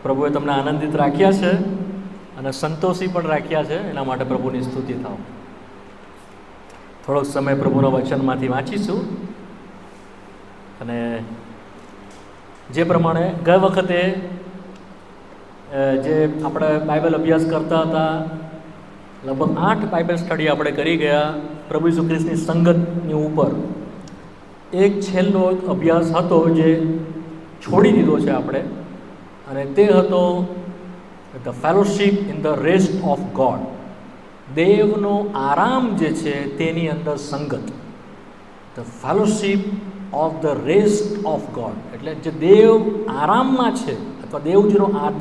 પ્રભુએ તમને આનંદિત રાખ્યા છે અને સંતોષી પણ રાખ્યા છે. એના માટે પ્રભુની સ્તુતિ થાવ. થોડોક સમય પ્રભુના વચનમાંથી વાંચીશું. અને જે પ્રમાણે ગઈ વખતે જે આપણે બાઇબલ અભ્યાસ કરતા હતા, લગભગ 8 બાઇબલ સ્ટડી આપણે કરી ગયા પ્રભુ ઈસુ ખ્રિસ્તની સંગતની ઉપર. એક છેલ્લો અભ્યાસ હતો જે છોડી દીધો છે આપણે, અને તે હતો the fellowship in the rest of God. દેવનો આરામ જે છે તેની અંદર સંગત. The fellowship of the rest of God, એટલે જે દેવ આરામમાં છે અથવા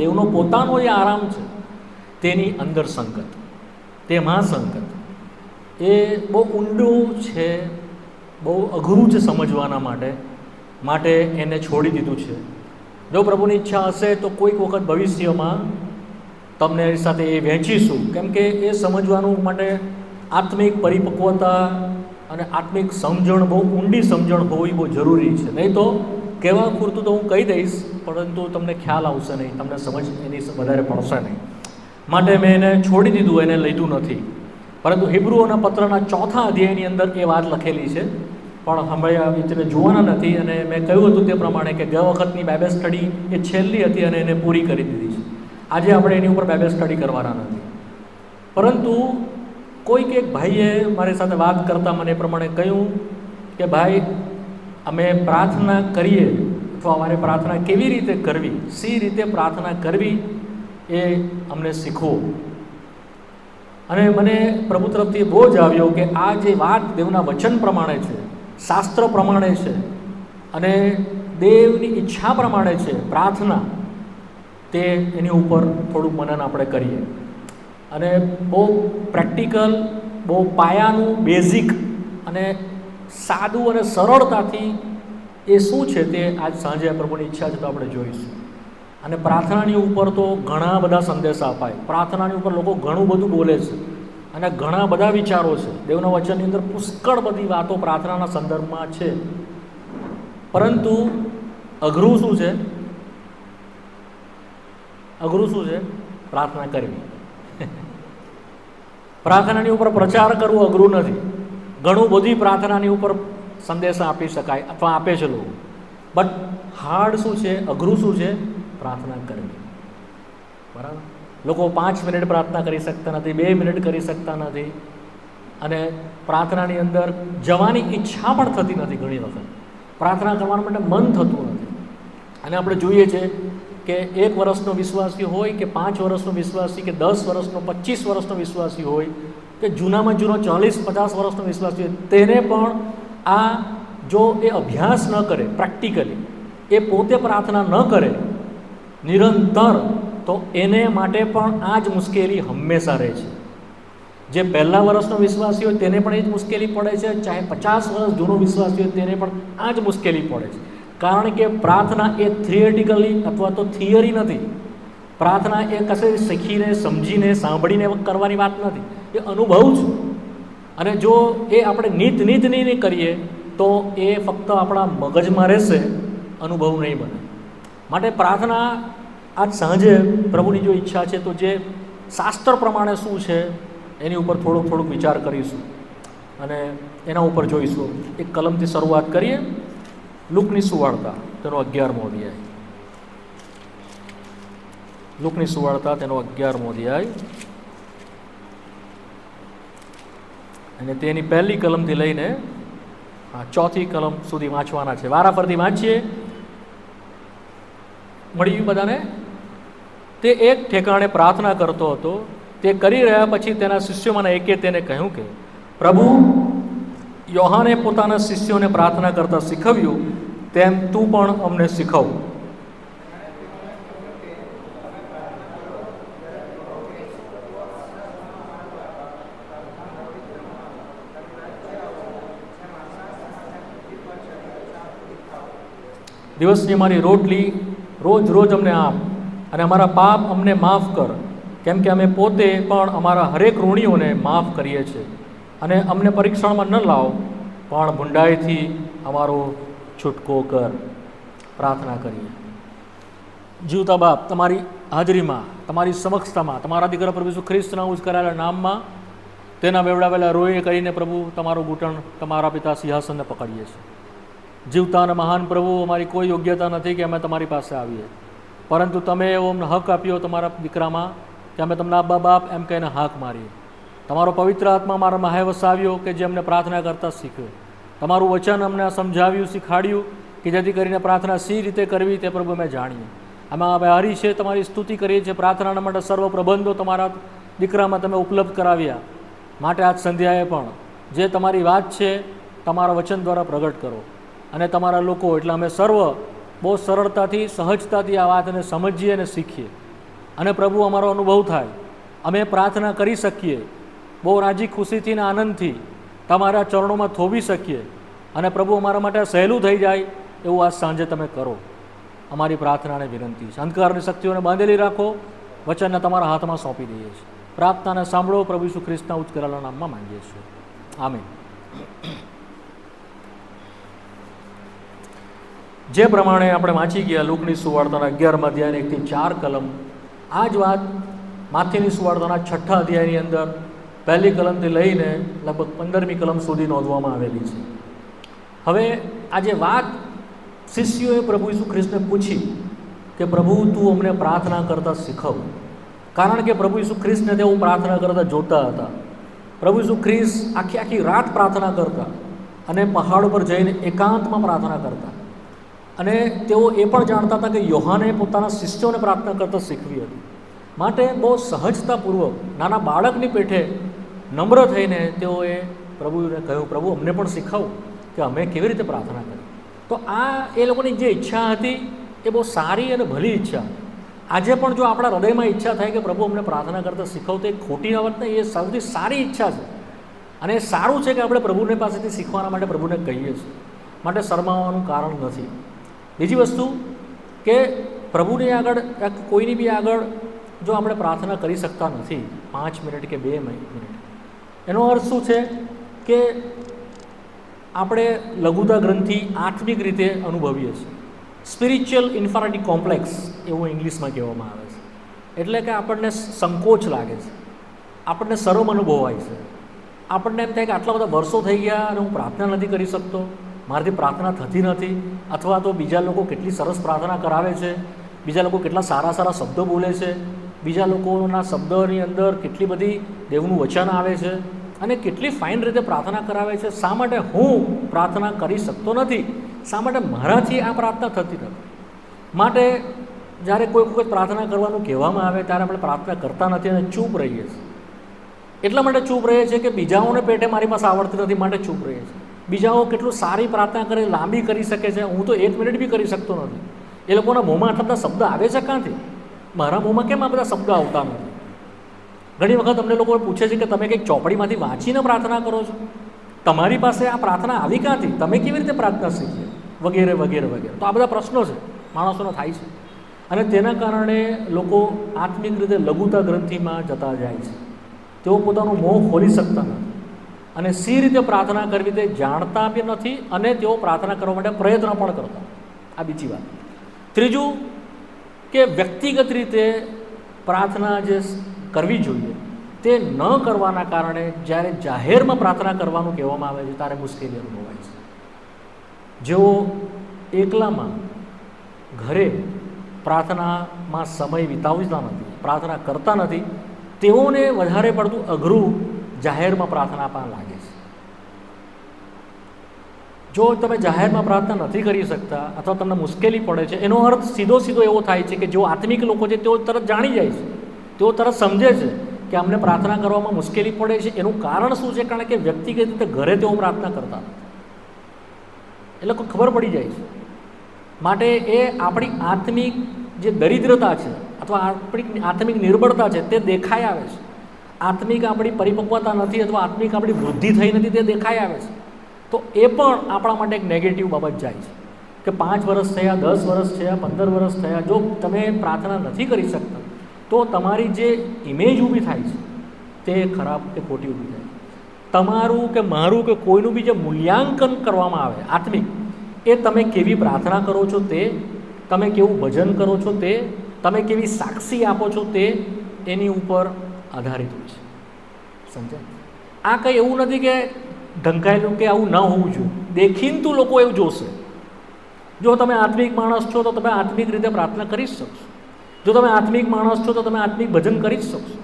દેવનો પોતાનો જે આરામ છે તેની અંદર સંગત, તેમાં સંગત. એ બહુ ઊંડું છે, બહુ અઘરું છે સમજવાના માટે એને છોડી દીધું છે. જો પ્રભુની ઈચ્છા હશે તો કોઈક વખત ભવિષ્યમાં તમને એની સાથે એ વહેંચીશું, કેમ કે એ સમજવાનું માટે આત્મિક પરિપક્વતા અને આત્મિક સમજણ, બહુ ઊંડી સમજણ હોવી બહુ જરૂરી છે. નહીં તો કહેવા પૂરતું તો હું કહી દઈશ, પરંતુ તમને ખ્યાલ આવશે નહીં, તમને સમજ એની વધારે પડશે નહીં. માટે મેં એને છોડી દીધું, એને લીધું નથી. પરંતુ હિબ્રુઓના પત્રના 4થા અધ્યાયની અંદર એ વાત લખેલી છે, પણ હમણાં વિચારે જોવાના નથી. અને મેં કહ્યું હતું તે પ્રમાણે કે ગયા વખતની બાઇબલ સ્ટડી એ છેલ્લી હતી અને એને પૂરી કરી દીધી છે. આજે આપણે એની ઉપર બાઇબલ સ્ટડી કરવાના નથી. પરંતુ કોઈક એક ભાઈએ મારી સાથે વાત કરતાં મને એ પ્રમાણે કહ્યું કે ભાઈ, અમે પ્રાર્થના કરીએ અથવા અમારે પ્રાર્થના કેવી રીતે કરવી, સી રીતે પ્રાર્થના કરવી એ અમને શીખવો. અને મને પ્રભુ તરફથી બહુ જ આવ્યો કે આ જે વાત દેવના વચન પ્રમાણે છે, શાસ્ત્ર પ્રમાણે છે અને દેવની ઈચ્છા પ્રમાણે છે પ્રાર્થના, તે એની ઉપર થોડું મનન આપણે કરીએ. અને બહુ પ્રેક્ટિકલ, બહુ પાયાનું, બેઝિક અને સાદું અને સરળતાથી એ શું છે તે આજ સાંજે પ્રભુની ઈચ્છા છે તો આપણે જોઈશું. અને પ્રાર્થનાની ઉપર તો ઘણા બધા સંદેશા અપાય. પ્રાર્થનાની ઉપર લોકો ઘણું બધું બોલે છે અને ઘણા બધા વિચારો છે. દેવના વચનની અંદર પુષ્કળ બધી વાતો પ્રાર્થનાના સંદર્ભમાં છે. પરંતુ અઘરું શું છે? અઘરું શું છે? પ્રાર્થના કરવી. પ્રાર્થનાની ઉપર પ્રચાર કરવો અઘરું નથી. ઘણું બધી પ્રાર્થનાની ઉપર સંદેશા આપી શકાય અથવા આપે છે લોકો. બટ હાર્ડ શું છે? અઘરું શું છે? પ્રાર્થના કરવી. બરાબર? લોકો 5 મિનિટ પ્રાર્થના કરી શકતા નથી, 2 મિનિટ કરી શકતા નથી, અને પ્રાર્થનાની અંદર જવાની ઈચ્છા પણ થતી નથી. ઘણી વખત પ્રાર્થના કરવા માટે મન થતું નથી. અને આપણે જોઈએ છે કે 1 વર્ષનો વિશ્વાસી હોય કે 5 વર્ષનો વિશ્વાસી કે 10 વર્ષનો, 25 વર્ષનો વિશ્વાસી હોય કે જૂનામાં જૂનો 40-50 વર્ષનો વિશ્વાસી હોય, તેને પણ આ જો એ અભ્યાસ ન કરે પ્રેક્ટિકલી, એ પોતે પ્રાર્થના ન કરે નિરંતર, તો એને માટે પણ આ જ મુશ્કેલી હંમેશા રહે છે. જે પહેલા વર્ષનો વિશ્વાસી હોય તેને પણ એ જ મુશ્કેલી પડે છે, ચાહે 50 વર્ષ જૂનો વિશ્વાસી હોય તેને પણ આ જ મુશ્કેલી પડે છે. કારણ કે પ્રાર્થના એ થિયરિટિકલી અથવા તો થિયરી નથી. પ્રાર્થના એ કશે શીખીને, સમજીને, સાંભળીને કરવાની વાત નથી. એ અનુભવ છે. અને જો એ આપણે નીત કરીએ તો એ ફક્ત આપણા મગજમાં રહેશે, અનુભવ નહીં બને. માટે પ્રાર્થના આજ સાંજે પ્રભુની જો ઈચ્છા છે તો જે શાસ્ત્ર પ્રમાણે શું છે એની ઉપર થોડુંક વિચાર કરીશું અને એના ઉપર જોઈશું. એક કલમથી શરૂઆત કરીએ. લુકની સુવાર્તા તેનો 11મો અધ્યાય. લુકની સુવાર્તા તેનો 11મો અધ્યાય અને તેની પહેલી કલમથી લઈને 4થી કલમ સુધી વાંચવાના છે. વારાફરતી વાંચીએ. મળી ગયું બધાને? તે એક ઠેકાણે પ્રાર્થના કરતો હતો. તે કરી રહ્યા પછી તેના શિષ્યોમાંના એકે તેને કહ્યું કે, પ્રભુ, યોહાને પોતાના શિષ્યોને પ્રાર્થના કરતા શીખવ્યું તેમ તું પણ અમને શીખવ. દિવસની અમારી રોટલી રોજ અમને આપ, અને અમારા પાપ અમને માફ કર, કેમ કે અમે પોતે પણ અમારા હરેક ઋણીઓને માફ કરીએ છીએ. અને અમને પરીક્ષણમાં ન લાવ, પણ ભૂંડાઈથી અમારો છૂટકો કર. પ્રાર્થના કરીએ. જીવતા બાપ, તમારી હાજરીમાં, તમારી સમક્ષતામાં, તમારા દીકરા પ્રભુ ઈસુ ખ્રિસ્તના ઉચ્ચ કરાયેલા નામમાં તેના વેવડાવેલા રોએ કરીને પ્રભુ તમારું ઘૂંટણ તમારા પિતા સિંહાસનને પકડીએ છીએ. જીવતા અને મહાન પ્રભુ, અમારી કોઈ યોગ્યતા નથી કે અમે તમારી પાસે આવીએ, પરંતુ તમે એવો અમને હક આપ્યો તમારા દીકરામાં કે અમે તમને આબા બાપ એમ કહીને હાક મારીએ. તમારો પવિત્ર આત્મા મારા માહે વસાવ્યો કે જે અમને પ્રાર્થના કરતાં શીખ્યો. તમારું વચન અમને સમજાવ્યું, શીખાડ્યું કે જેથી કરીને પ્રાર્થના સી રીતે કરવી તે પ્રભુ અમે જાણીએ. અમે આભારી છે, તમારી સ્તુતિ કરીએ છીએ. પ્રાર્થનાના માટે સર્વ પ્રબંધો તમારા દીકરામાં તમે ઉપલબ્ધ કરાવ્યા. માટે આજ સંધ્યાએ પણ જે તમારી વાત છે તમારા વચન દ્વારા પ્રગટ કરો, અને તમારા લોકો એટલે અમે સર્વ બહુ સરળતાથી, સહજતાથી આ વાતને સમજીએ અને શીખીએ, અને પ્રભુ અમારો અનુભવ થાય, અમે પ્રાર્થના કરી શકીએ, બહુ રાજી ખુશીથી અને આનંદથી તમારા ચરણોમાં થોભી શકીએ, અને પ્રભુ અમારા માટે સહેલું થઈ જાય એવું આજ સાંજે તમે કરો. અમારી પ્રાર્થનાને વિનંતી છે. અંધકારની શક્તિઓને બાંધેલી રાખો, વચનને તમારા હાથમાં સોંપી દઈએ છીએ. પ્રાર્થનાને સાંભળો, પ્રભુ ઈસુ ખ્રિસ્તના ઉચ્ચ કરેલા નામમાં માંગીએ છીએ. આમીન. જે પ્રમાણે આપણે વાંચી ગયા લુકની સુવાર્તાના 11મા અધ્યાયની 1-4 કલમ, આ જ વાત માથેની સુવાર્તાના 6ઠ્ઠા અધ્યાયની અંદર પહેલી કલમથી લઈને લગભગ 15મી કલમ સુધી નોંધવામાં આવેલી છે. હવે આ જે વાત શિષ્યોએ પ્રભુ ઈસુ ખ્રિસ્તને પૂછી કે પ્રભુ તું અમને પ્રાર્થના કરતાં શીખવ, કારણ કે પ્રભુ ઈસુ ખ્રિસ્તને તેઓ પ્રાર્થના કરતા જોતા હતા. પ્રભુ ઈસુ ખ્રિસ્ત આખી રાત પ્રાર્થના કરતા અને પહાડ ઉપર જઈને એકાંતમાં પ્રાર્થના કરતા, અને તેઓ એ પણ જાણતા હતા કે યોહાને પોતાના શિષ્યોને પ્રાર્થના કરતાં શીખવી હતી. માટે બહુ સહજતાપૂર્વક નાના બાળકની પેઠે નમ્ર થઈને તેઓએ પ્રભુને કહ્યું, પ્રભુ અમને પણ શીખવો કે અમે કેવી રીતે પ્રાર્થના કરીએ. તો આ એ લોકોની જે ઈચ્છા હતી એ બહુ સારી અને ભલી ઈચ્છા. આજે પણ જો આપણા હૃદયમાં ઈચ્છા થાય કે પ્રભુ અમને પ્રાર્થના કરતાં શીખવ, તો એ ખોટી વાત નહીં, એ સૌથી સારી ઈચ્છા છે, અને એ સારું છે કે આપણે પ્રભુને પાસેથી શીખવાના માટે પ્રભુને કહીએ છીએ. માટે શરમાવાનું કારણ નથી. બીજી વસ્તુ કે પ્રભુની આગળ, કોઈની બી આગળ જો આપણે પ્રાર્થના કરી શકતા નથી 5 મિનિટ કે 2 મિનિટ, એનો અર્થ શું છે કે આપણે લઘુતા ગ્રંથિ આત્મિક રીતે અનુભવીએ છીએ. સ્પિરિચ્યુઅલ ઇન્ફિનિટી કોમ્પ્લેક્સ એવું ઇંગ્લિશમાં કહેવામાં આવે છે. એટલે કે આપણને સંકોચ લાગે છે, આપણને શરમ અનુભવાય છે, આપણને એમ થાય કે આટલા બધા વર્ષો થઈ ગયા અને હું પ્રાર્થના નથી કરી શકતો, મારાથી પ્રાર્થના થતી નથી, અથવા તો બીજા લોકો કેટલી સરસ પ્રાર્થના કરાવે છે, બીજા લોકો કેટલા સારા સારા શબ્દો બોલે છે, બીજા લોકોના શબ્દોની અંદર કેટલી બધી દેવનું વચન આવે છે, અને કેટલી ફાઇન રીતે પ્રાર્થના કરાવે છે. શા માટે હું પ્રાર્થના કરી શકતો નથી? શા માટે મારાથી આ પ્રાર્થના થતી નથી? માટે જ્યારે કોઈ વખત પ્રાર્થના કરવાનું કહેવામાં આવે ત્યારે આપણે પ્રાર્થના કરતા નથી અને ચૂપ રહીએ છીએ. એટલા માટે ચૂપ રહીએ છીએ કે બીજાઓને પેટે મારી પાસે આવડતી નથી, માટે ચૂપ રહીએ છીએ. બીજાઓ કેટલું સારી પ્રાર્થના કરે, લાંબી કરી શકે છે, હું તો 1 મિનિટ બી કરી શકતો નથી. એ લોકોના મોંમાં આટલા બધા શબ્દ આવે છે ક્યાંથી? મારા મોંમાં કેમ આ બધા શબ્દ આવતા નથી? ઘણી વખત અમને લોકો પૂછે છે કે તમે કંઈક ચોપડીમાંથી વાંચીને પ્રાર્થના કરો છો, તમારી પાસે આ પ્રાર્થના આવી ક્યાંથી, તમે કેવી રીતે પ્રાર્થના શીખી, વગેરે વગેરે વગેરે. તો આ બધા પ્રશ્નો છે માણસોને થાય છે, અને તેના કારણે લોકો આત્મિક રીતે લઘુતા ગ્રંથિમાં જતા જાય છે. તેઓ પોતાનું મોં ખોલી શકતા નથી, અને સી રીતે પ્રાર્થના કરવી તે જાણતા બી નથી, અને તેઓ પ્રાર્થના કરવા માટે પ્રયત્ન પણ કરતા. આ બીજી વાત. ત્રીજું કે વ્યક્તિગત રીતે પ્રાર્થના જે કરવી જોઈએ તે ન કરવાના કારણે જ્યારે જાહેરમાં પ્રાર્થના કરવાનું કહેવામાં આવે છે ત્યારે મુશ્કેલી અનુભવાય છે. જેઓ એકલામાં ઘરે પ્રાર્થનામાં સમય વિતાવતા નથી, પ્રાર્થના કરતા નથી, તેઓને વધારે પડતું અઘરું જાહેરમાં પ્રાર્થના પણ લાગે છે. જો તમે જાહેરમાં પ્રાર્થના નથી કરી શકતા અથવા તમને મુશ્કેલી પડે છે, એનો અર્થ સીધો એવો થાય છે કે જેઓ આત્મિક લોકો છે તેઓ તરત જાણી જાય છે, તેઓ તરત સમજે છે કે અમને પ્રાર્થના કરવામાં મુશ્કેલી પડે છે. એનું કારણ શું છે? કારણ કે વ્યક્તિગત રીતે ઘરે તેઓ પ્રાર્થના કરતા નથી, એટલે ખબર પડી જાય છે. માટે એ આપણી આત્મિક જે દરિદ્રતા છે અથવા આપણી આત્મિક નિર્બળતા છે તે દેખાઈ આવે છે. આત્મિક આપણી પરિપક્વતા નથી અથવા આત્મિક આપણી વૃદ્ધિ થઈ નથી તે દેખાઈ આવે છે. તો એ પણ આપણા માટે એક નેગેટિવ બાબત જાય છે કે 5 વર્ષ થયા, 10 વર્ષ થયા, 15 વર્ષ થયા, જો તમે પ્રાર્થના નથી કરી શકતા તો તમારી જે ઇમેજ ઊભી થાય છે તે ખરાબ કે ખોટી ઊભી થાય. તમારું કે મારું કે કોઈનું બી જે મૂલ્યાંકન કરવામાં આવે આત્મિક, એ તમે કેવી પ્રાર્થના કરો છો તે તમે કેવું ભજન કરો છો તે, તમે કેવી સાક્ષી આપો છો તે એની ઉપર આધારિત હોય છે. સમજાય? આ કંઈ એવું નથી કે ઢંકાયેલું કે આવું ન હોવું જોઈએ. દેખીતું લોકો એવું જોશે. જો તમે આત્મિક માણસ છો તો તમે આત્મિક રીતે પ્રાર્થના કરી જ શકશો. જો તમે આત્મિક માણસ છો તો તમે આત્મિક ભજન કરી જ શકશો.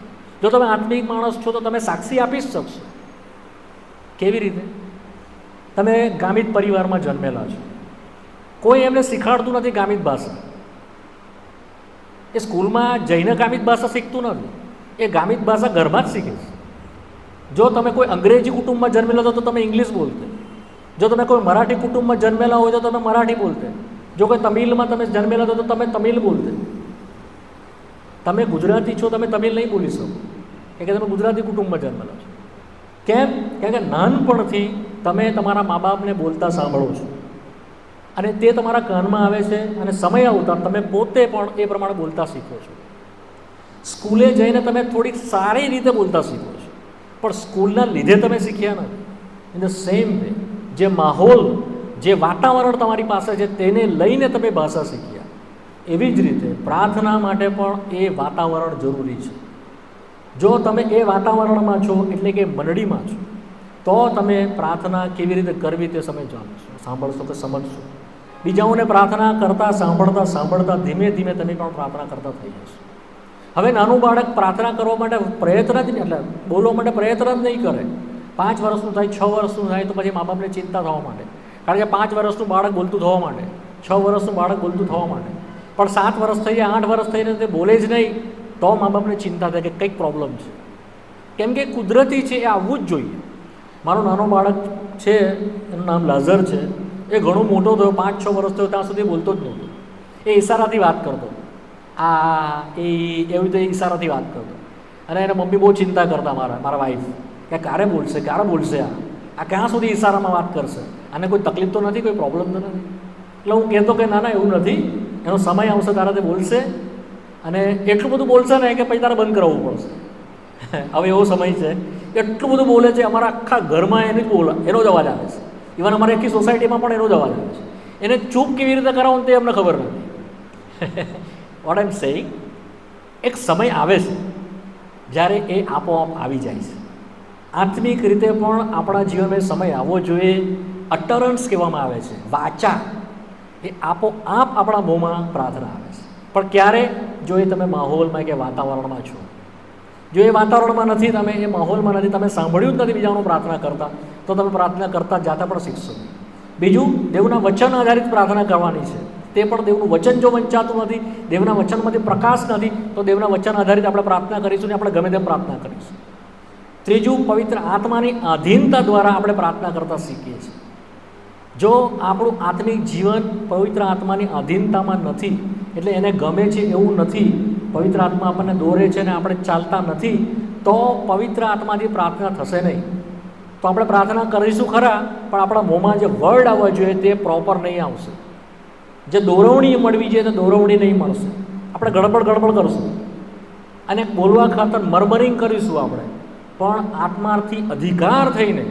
જો તમે આત્મિક માણસ છો તો તમે સાક્ષી આપી જ શકશો. કેવી રીતે? તમે ગામિત પરિવારમાં જન્મેલા છો, કોઈ એમને શીખવાડતું નથી ગામિત ભાષા. એ સ્કૂલમાં જઈને ગામિત ભાષા શીખતું નથી, એ ગામિત ભાષા ઘરમાં જ શીખે છે. જો તમે કોઈ અંગ્રેજી કુટુંબમાં જન્મેલા છો તો તમે ઇંગ્લિશ બોલતે. જો તમે કોઈ મરાઠી કુટુંબમાં જન્મેલા હોય તો તમે મરાઠી બોલતે. જો કોઈ તમિલમાં તમે જન્મેલા છો તો તમે તમિલ બોલતે. તમે ગુજરાતી છો, તમે તમિલ નહીં બોલી શકો, કે તમે ગુજરાતી કુટુંબમાં જન્મેલા છો. કેમ? કારણ કે નાનપણથી તમે તમારા મા બાપને બોલતા સાંભળો છો અને તે તમારા કાનમાં આવે છે અને સમય આવતા તમે પોતે પણ એ પ્રમાણે બોલતા શીખો છો. સ્કૂલે જઈને તમે થોડીક સારી રીતે બોલતા શીખો છો, પણ સ્કૂલના લીધે તમે શીખ્યા નથી. ઇન ધ સેમ વે, જે માહોલ, જે વાતાવરણ તમારી પાસે છે તેને લઈને તમે ભાષા શીખ્યા. એવી જ રીતે પ્રાર્થના માટે પણ એ વાતાવરણ જરૂરી છે. જો તમે એ વાતાવરણમાં છો, એટલે કે મંડળીમાં છો, તો તમે પ્રાર્થના કેવી રીતે કરવી તે સમય જાણશો, સાંભળશો કે સમજશો. બીજાઓને પ્રાર્થના કરતાં સાંભળતા ધીમે ધીમે તમે પણ પ્રાર્થના કરતા થઈ જશો. હવે નાનું બાળક પ્રાર્થના કરવા માટે પ્રયત્ન જ નહીં, એટલે બોલવા માટે પ્રયત્ન જ નહીં કરે. 5 વર્ષનું થાય, 6 વર્ષનું થાય તો પછી મા બાપને ચિંતા થવા માંડે. કારણ કે 5 વર્ષનું બાળક બોલતું થવા માંડે, 6 વર્ષનું બાળક બોલતું થવા માંડે. પણ 7 વર્ષ થઈ જાય, 8 વર્ષ થઈને તે બોલે જ નહીં તો મા બાપને ચિંતા થાય કે કંઈક પ્રોબ્લેમ છે. કેમ કે કુદરતી છે, એ આવવું જ જોઈએ. મારો નાનો બાળક છે, એનું નામ લાઝર છે. એ ઘણો મોટો થયો, 5-6 વર્ષ થયો, ત્યાં સુધી બોલતો જ નહોતો. એ ઈશારાથી વાત કરતો, એવી રીતે ઈશારાથી વાત કરતો. અને એના મમ્મી બહુ ચિંતા કરતા, મારા વાઈફ, કે ક્યારે બોલશે આ ક્યાં સુધી ઈશારામાં વાત કરશે, આને કોઈ તકલીફ તો નથી, કોઈ પ્રોબ્લેમ તો નથી. એટલે હું કહેતો કે ના એવું નથી, એનો સમય આવશે તારા તે બોલશે અને એટલું બધું બોલશે ને કે પછી તારે બંધ કરાવવું પડશે. હવે એવો સમય છે, એટલું બધું બોલે છે, અમારા આખા ઘરમાં એનો જ અવાજ આવે છે. ઇવન અમારી આખી સોસાયટીમાં પણ એનો જ અવાજ આવે છે. એને ચૂપ કેવી રીતે કરાવવું તે અમને ખબર નથી. વોટ આઈ એમ સેઇંગ, એક સમય આવે છે જ્યારે એ આપોઆપ આવી જાય છે. આત્મિક રીતે પણ આપણા જીવનમાં સમય આવવો જોઈએ. અટરન્સ કહેવામાં આવે છે, વાચા, એ આપોઆપ આપણા મોંમાં પ્રાર્થના આવે છે. પણ ક્યારે? જો એ તમે માહોલમાં કે વાતાવરણમાં છો. જો એ વાતાવરણમાં નથી, તમે એ માહોલમાં નથી, તમે સાંભળ્યું જ નથી બીજાનું પ્રાર્થના કરતા, તો તમે પ્રાર્થના કરતા જાતા પણ શીખશો. બીજું, દેવના વચન આધારિત પ્રાર્થના કરવાની છે. તે પણ દેવનું વચન જો વંચાતું નથી, દેવના વચનમાંથી પ્રકાશ નથી, તો દેવના વચન આધારિત આપણે પ્રાર્થના કરીશું ને આપણે ગમે તેમ પ્રાર્થના કરીશું. ત્રીજું, પવિત્ર આત્માની આધીનતા દ્વારા આપણે પ્રાર્થના કરતા શીખીએ છીએ. જો આપણું આત્મિક જીવન પવિત્ર આત્માની આધીનતામાં નથી, એટલે એને ગમે છે એવું નથી, પવિત્ર આત્મા આપણને દોરે છે ને આપણે ચાલતા નથી, તો પવિત્ર આત્માથી પ્રાર્થના થશે નહીં. તો આપણે પ્રાર્થના કરીશું ખરા, પણ આપણા મોંમાં જે વર્ડ આવવા જોઈએ તે પ્રોપર નહીં આવશે. જે દોરવણી મળવી જોઈએ તે દોરવણી નહીં મળશે. આપણે ગડબડ કરશું અને બોલવા ખાતર મર્મરિંગ કરીશું આપણે, પણ આત્માથી અધિકાર થઈને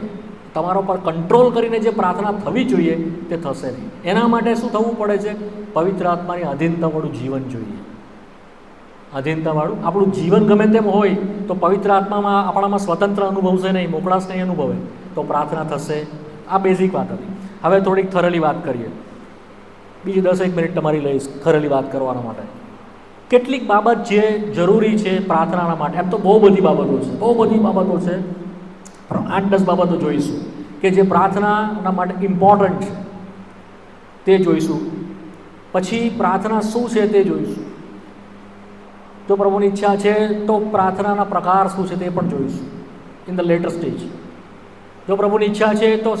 તમારા પર કંટ્રોલ કરીને જે પ્રાર્થના થવી જોઈએ તે થશે નહીં. એના માટે શું થવું પડે છે? પવિત્ર આત્માની આધીનતાવાળું જીવન જોઈએ. આધીનતાવાળું આપણું જીવન ગમે તેમ હોય તો પવિત્ર આત્મામાં આપણામાં સ્વતંત્ર અનુભવશે નહીં, મોકળાશ નહીં અનુભવે, તો પ્રાર્થના થશે. આ બેઝિક વાત હતી. હવે થોડીક થરેલી વાત કરીએ. બીજી 10-1 મિનિટ તમારી લઈશ થરેલી વાત કરવાના માટે. કેટલીક બાબત જે જરૂરી છે પ્રાર્થનાના માટે, એમ તો બહુ બધી બાબતો છે, પણ 8-10 બાબતો જોઈશું કે જે પ્રાર્થનાના માટે ઇમ્પોર્ટન્ટ છે તે જોઈશું. પછી પ્રાર્થના શું છે તે જોઈશું. જો પ્રભુની ઈચ્છા છે તો પ્રાર્થનાના પ્રકાર શું છે તે પણ જોઈશું ઇન ધ લેટર સ્ટેજ. જો પ્રભુની ઈચ્છા છે તો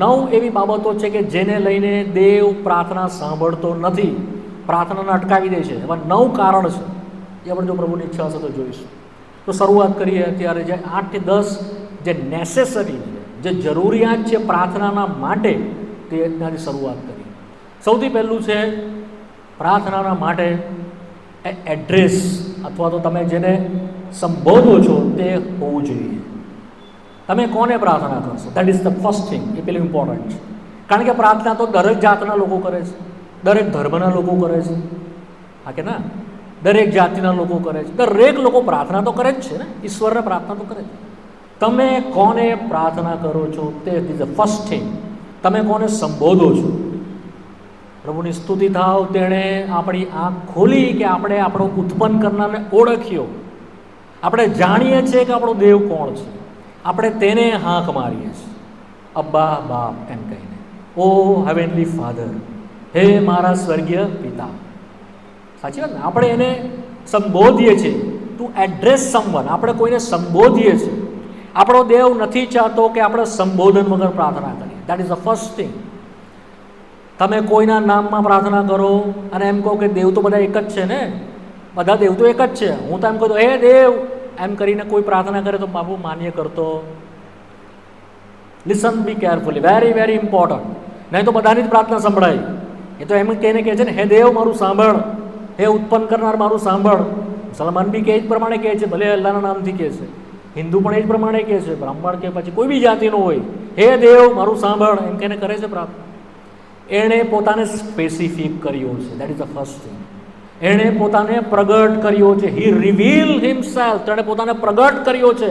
9 એવી બાબતો છે કે જેને લઈને દેવ પ્રાર્થના સાંભળતો નથી, પ્રાર્થનાને અટકાવી દે છે. એવા 9 કારણ છે, એ આપણે જો પ્રભુની ઈચ્છા હશે તો જોઈશું. તો શરૂઆત કરીએ અત્યારે જે 8 થી 10 જે નેસેસરી છે, જે જરૂરિયાત છે પ્રાર્થનાના માટે, તેનાથી શરૂઆત કરીએ. સૌથી પહેલું છે પ્રાર્થનાના માટે એડ્રેસ, અથવા તો તમે જેને સંબોધો છો તે હોવું જોઈએ. તમે કોને પ્રાર્થના કરશો? That is the first thing. એ પેલું ઇમ્પોર્ટન્ટ છે. કારણ કે પ્રાર્થના તો દરેક જાતના લોકો કરે છે. દરેક ધર્મના લોકો કરે છે, હા કે ના? દરેક જાતિના લોકો કરે છે, દરેક લોકો પ્રાર્થના તો કરે જ છે ને, ઈશ્વરને પ્રાર્થના તો કરે છે. તમે કોને પ્રાર્થના કરો છો તે ઇઝ ધ ફર્સ્ટ થિંગ. તમે કોને સંબોધો છો? પ્રભુની સ્તુતિ થાવ, તેણે આપણી આંખ ખોલી કે આપણે આપણો ઉત્પન્ન કરનારને ઓળખ્યો. આપણે જાણીએ છીએ કે આપણો દેવ કોણ છે. આપણે તેને હાંક મારીએ છીએ, અબ્બા બાપ એમ કહીને. ઓ હેવનલી ફાધર, હે મારા સ્વર્ગીય પિતા. સાચી વાત ને? આપણે એને સંબોધીએ છીએ, ટુ એડ્રેસ સમવન. આપણે કોઈને સંબોધીએ છીએ. આપણો દેવ નથી ચાહતો કે આપણે સંબોધન વગર પ્રાર્થના કરીએ. That is the first thing. તમે કોઈના નામમાં પ્રાર્થના કરો અને એમ કહો કે દેવ તો બધા એક જ છે ને, બધા દેવ તો એક જ છે. હું તો એમ કહું હે દેવ એમ કરીને કોઈ પ્રાર્થના કરે તો બાબુ માન્ય કરતો. લિસન બી કેરફુલી, વેરી વેરી ઇમ્પોર્ટન્ટ. નહીં તો બધાની જ પ્રાર્થના સંભળાય. એ તો એમ કહીને કહે છે ને, હે દેવ મારું સાંભળ, હે ઉત્પન્ન કરનાર મારું સાંભળ. મુસલમાન બી કે જ પ્રમાણે કહે છે, ભલે અલ્લાહના નામથી કહે છે. હિન્દુ પણ એ જ પ્રમાણે કહે છે, બ્રાહ્મણ કે પછી કોઈ બી જાતિનો હોય, હે દેવ મારું સાંભળ એમ કહીને કરે છે પ્રાર્થના. એણે પોતાને સ્પેસિફિક કર્યો છે. That is the first thing. એણે પોતાને પ્રગટ કર્યો છે. હી રિવીલ હિમસેલ્ફ. તેણે પોતાને પ્રગટ કર્યો છે,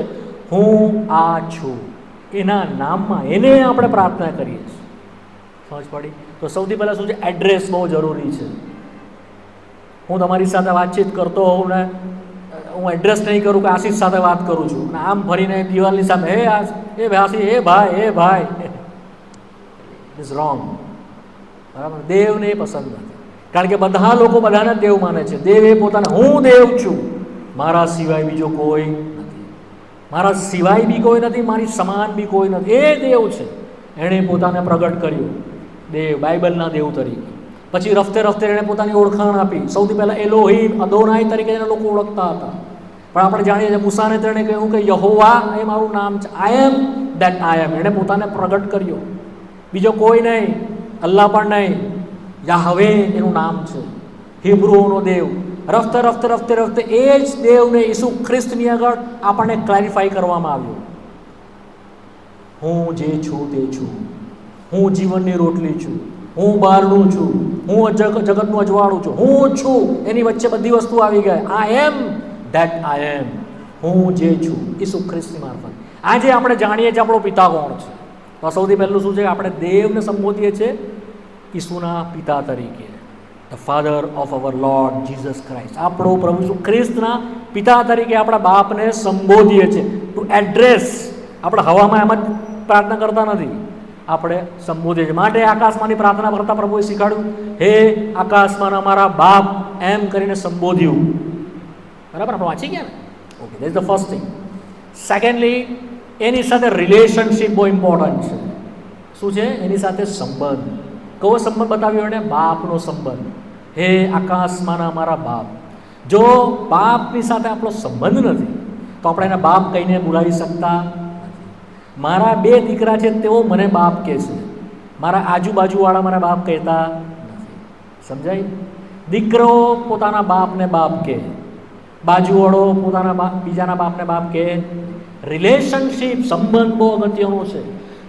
હું આ છું. એના નામમાં એને આપણે પ્રાર્થના કરીએ છીએ. સમજ પડી? તો સૌથી પહેલાં શું છે? એડ્રેસ બહુ જરૂરી છે. હું તમારી સાથે વાતચીત કરતો હોઉં ને, હું એડ્રેસ નહીં કરું કે આશીષ સાથે વાત કરું છું અને આમ ફરીને દિવાલની સામે હે આશીષ, હે ભાઈ ઇઝ રોંગ. બરાબર? દેવને પસંદ નથી. કારણ કે બધા લોકો બધાને દેવ માને છે. દેવ એ પોતાને હું દેવ છું, મારા સિવાય બીજો કોઈ નથી, મારા સિવાય બી કોઈ નથી, મારી સમાન બી કોઈ નથી. એ દેવ છે. એણે પોતાને પ્રગટ કર્યું દેવ, બાઇબલના દેવ તરીકે. પછી રફતે રફતે એણે પોતાની ઓળખાણ આપી. સૌથી પહેલાં એલોહીમ, અદોનાઈ તરીકે એને લોકો ઓળખતા હતા. પણ આપણે જાણીએ છીએ મૂસાને તેણે કહ્યું કે યહોવા એ મારું નામ છે. આઈ એમ દેટ આઈ એમ. એણે પોતાને પ્રગટ કર્યો. બીજો કોઈ નહીં, અલ્લાહ પણ નહીં, યાહવે એનું નામ છે, હિબ્રુઓનો દેવ. રફતે રફતે રફતે રફતે એ જ દેવને ઈસુ ખ્રિસ્તની આગળ આપણને ક્લેરિફાઈ કરવામાં આવ્યું. હું જે છું તે છું, હું જીવનની રોટલી છું, હું બહારનું છું, હું જગતનું અજવાળું છું, હું છું. એની વચ્ચે બધી વસ્તુ આવી ગઈ. આઈ એમ ધેટ આઈ એમ. હું જે છું ઈસુ ખ્રિસ્તની મારફત. આજે આપણે જાણીએ છીએ આપણો પિતા કોણ છે. તો સૌથી પહેલું શું છે? આપણે દેવને સંબોધીએ છીએ ઈસુના પિતા તરીકે, the father of our lord Jesus Christ. આપણો પ્રભુ ઈસુ ખ્રિસ્તના પિતા તરીકે આપણા બાપને સંબોધીએ છીએ, ટુ એડ્રેસ. આપણે હવામાં એમ જ પ્રાર્થના કરતા નથી, આપણે સંબોધીએ છીએ. માટે આકાશમાંની પ્રાર્થના કરતા પ્રભુએ શીખવાડ્યું, હે આકાશમાં અમારા બાપ એમ કરીને સંબોધ્યું. બરાબર? આપણે વાંચી ગયા ને? Okay, that is the first thing. Secondly, એની સાથે રિલેશનશીપ બહુ ઇમ્પોર્ટન્ટ છે. શું છે? એની સાથે સંબંધ. કયો સંબંધ બતાવ્યો એણે? બાપનો સંબંધ. હે આકાશમાંના અમારા બાપ. જો બાપની સાથે આપણો સંબંધ નથી તો આપણે એને બાપ કહીને બોલાવી શકતા નથી. મારા 2 દીકરા છે, તેઓ મને બાપ કહે છે, મારા આજુબાજુવાળા મને બાપ કહેતા નથી. સમજાય? દીકરો પોતાના બાપને બાપ કહે, બાજુવાળો પોતાના બીજાના બાપને બાપ કહે. રિલેશનશીપ, સંબંધ બહુ અગત્યનો છે.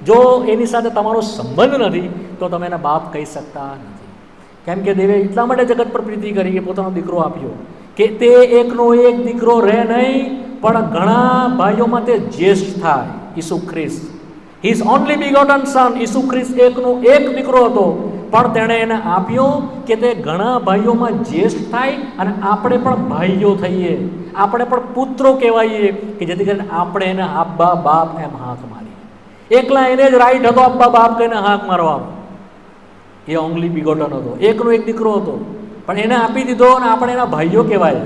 જો એની સાથે તમારો સંબંધ નથી તો તમે એને બાપ કહી શકતા નથી. કેમ કે દેવે એટલા માટે જગત પર પ્રીતિ કરી કે પોતાનો દીકરો આપ્યો કે તે એકનો એક દીકરો રહે નહીં, પણ ઘણા ભાઈઓમાં તે જ્યેષ્ઠ થાય. ઈસુ ખ્રિસ્ત, હિઝ ઓનલી બિગોટન સન. ઈસુ ખ્રિસ્ત એકનો એક દીકરો હતો, પણ તેણે એને આપ્યો કે તે ઘણા ભાઈઓમાં જ્યેષ્ઠ થાય અને આપણે પણ ભાઈઓ થઈએ, આપણે પણ પુત્રો કહેવાઈએ, કે જેથી કરીને આપણે એને આબ્બા બાપ એમ હાથ મારીએ. એકલા એને જ રાઈટ હતો આબ્બા બાપ કહીને હાથ મારવાનો. એ ઓનલી બિગોટન હતો, એકનો એક દીકરો હતો, પણ એને આપી દીધો અને આપણે એના ભાઈઓ કહેવાય.